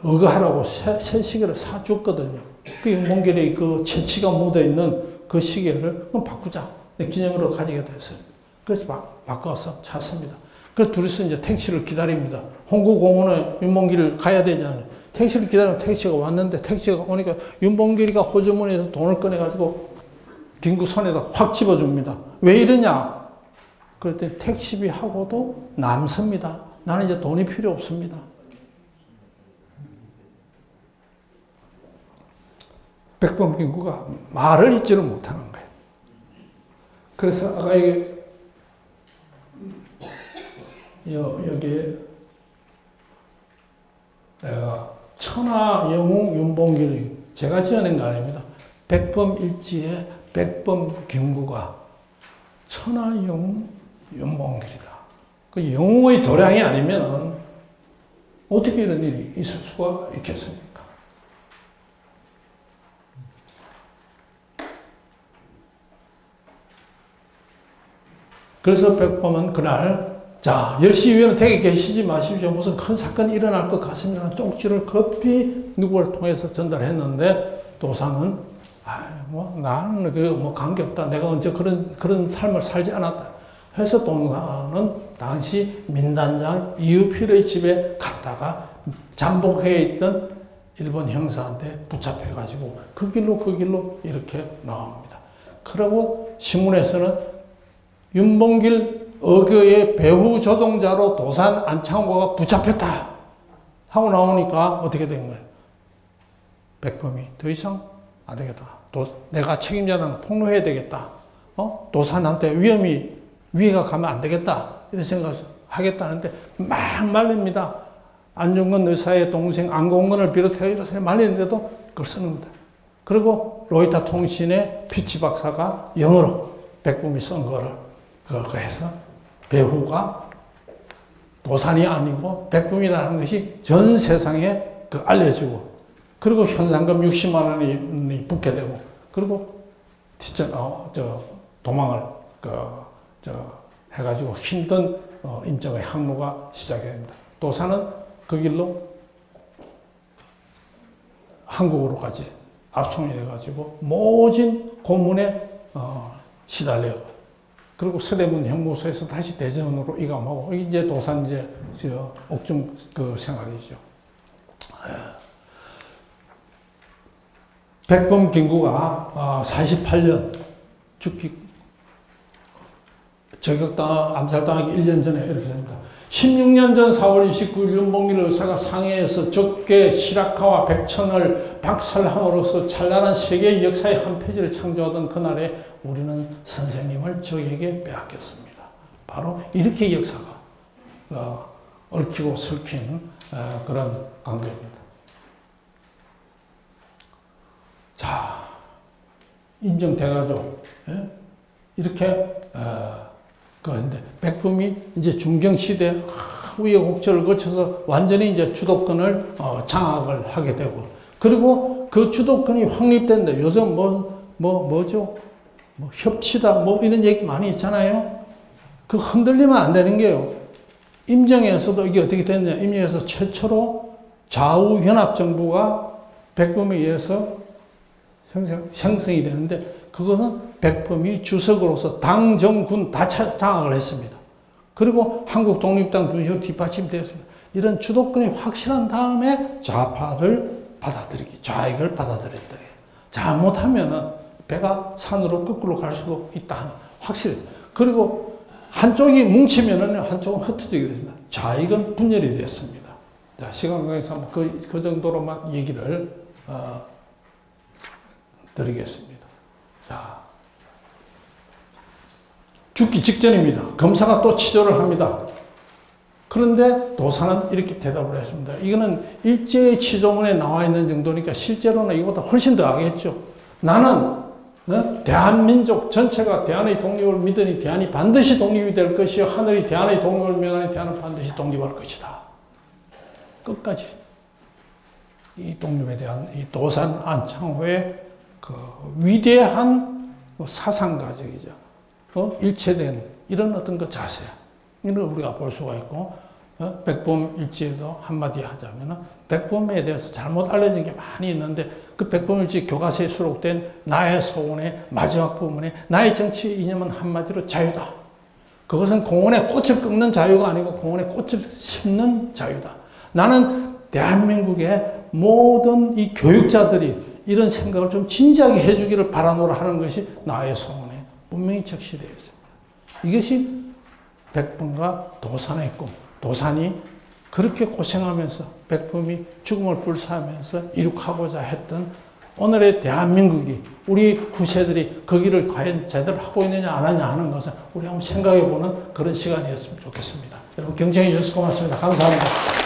의거하라고 새 시계를 사줬거든요. 그 윤봉길의 그 채취가 묻어있는 그 시계를 그럼 바꾸자. 기념으로 가지게 됐어요. 그래서 바꿔서 찼습니다. 그래서 둘이서 이제 택시를 기다립니다. 홍구공원에 윤봉길을 가야 되잖아요. 택시를 기다리면 택시가 왔는데 택시가 오니까 윤봉길이가 호주머니에서 돈을 꺼내가지고 김구 손에다 확 집어줍니다. 왜 이러냐? 그랬더니 택시비하고도 남습니다. 나는 이제 돈이 필요 없습니다. 백범 김구가 말을 잊지를 못하는 거예요. 그래서 아까 여기 내가 천하 영웅 윤봉길이 제가 지어낸 거 아닙니다. 백범 일지에 백범 김구가 천하 영웅 윤봉길이다. 그 영웅의 도량이 아니면 어떻게 이런 일이 있을 수가 있겠습니까? 그래서 백범은 그날 자 10시 이후에는 댁에 계시지 마십시오. 무슨 큰 사건이 일어날 것 같습니다. 쪽지를 급히 누구를 통해서 전달했는데 도사는 나는 뭐 관계없다. 내가 언제 그런 삶을 살지 않았다. 해서 도사는 당시 민단장 이유필의 집에 갔다가 잠복해 있던 일본 형사한테 붙잡혀가지고 그 길로 이렇게 나옵니다. 그리고 신문에서는 윤봉길 어교의 배후 조종자로 도산 안창호가 붙잡혔다 하고 나오니까 어떻게 된 거예요? 백범이 더 이상 안 되겠다. 내가 책임자는 폭로해야 되겠다. 도산한테 위해가 가면 안 되겠다. 이런 생각을 하겠다는데 막 말립니다. 안중근 의사의 동생 안공근을 비롯해서 말리는데도 그걸 쓰는 겁니다. 그리고 로이터 통신의 피치 박사가 영어로 백범이 쓴 거를 그거 해서 배후가 도산이 아니고 백범이라는 것이 전 세상에 알려지고 그리고 현상금 60만 원이 붙게 되고 그리고 도망을 해가지고 힘든 인적의 항로가 시작이 됩니다. 도산은 그 길로 한국으로까지 압송이 돼가지고 모진 고문에 시달려요. 그리고 서대문 형무소에서 다시 대전으로 이감하고 이제 도산 옥중 생활이죠. 백범 김구가 48년 죽기 암살당하기 1년 전에 이렇게 됩니다. 16년 전 4월 29일 윤봉길 의사가 상해에서 적개 실학화와 백천을 박살함으로써 찬란한 세계의 역사의 한 페이지를 창조하던 그날에 우리는 선생님을 저에게 빼앗겼습니다. 바로 이렇게 역사가 얽히고 설킨 그런 관계입니다. 자, 인정돼가지고 이렇게 그런데 백범이 이제 중경시대 우여곡절을 거쳐서 완전히 이제 주도권을 장악을 하게 되고 그리고 그 주도권이 확립된다. 요즘 뭐죠? 협치다 이런 얘기 많이 있잖아요. 그 흔들리면 안 되는 게요. 임정에서도 이게 어떻게 됐냐. 임정에서 최초로 좌우연합정부가 백범에 의해서 형성이 되는데 그것은 백범이 주석으로서 당, 정, 군 다 장악을 했습니다. 그리고 한국독립당 중심으로 뒷받침되었습니다. 이런 주도권이 확실한 다음에 좌파를 좌익을 받아들였다. 잘못하면은 배가 산으로 거꾸로 갈 수도 있다. 확실히. 그리고 한쪽이 뭉치면은 한쪽은 흩어지게 됩니다. 좌익은 분열이 됐습니다. 자, 시간 관계상 그 정도로만 얘기를 드리겠습니다. 자, 죽기 직전입니다. 검사가 또 치조를 합니다. 그런데 도사는 이렇게 대답을 했습니다. 이거는 일제의 취조문에 나와 있는 정도니까 실제로는 이거보다 훨씬 더 하겠죠. 나는 대한민족 전체가 대한의 독립을 믿으니 대한이 반드시 독립이 될 것이요 하늘이 대한의 독립을 명하니 대한은 반드시 독립할 것이다. 끝까지 이 독립에 대한 이 도산 안창호의 그 위대한 사상가적이죠. 일체된 이런 어떤 그 자세 이걸 우리가 볼 수가 있고 백범일지에도 한마디 하자면 백범에 대해서 잘못 알려진 게 많이 있는데 그 백범일지 교과서에 수록된 나의 소원의 마지막 부분에 나의 정치 이념은 한마디로 자유다. 그것은 공원에 꽃을 꺾는 자유가 아니고 공원에 꽃을 심는 자유다. 나는 대한민국의 모든 이 교육자들이 이런 생각을 좀 진지하게 해주기를 바라노라 하는 것이 나의 소원에 분명히 적시되어 있습니다. 이것이 백범과 도산의 꿈, 도산이 그렇게 고생하면서 백범이 죽음을 불사하면서 이룩하고자 했던 오늘의 대한민국이 우리 후세들이 그 길을 과연 제대로 하고 있느냐 안 하느냐 하는 것은 우리 한번 생각해 보는 그런 시간이었으면 좋겠습니다. 여러분 경청해 주셔서 고맙습니다. 감사합니다.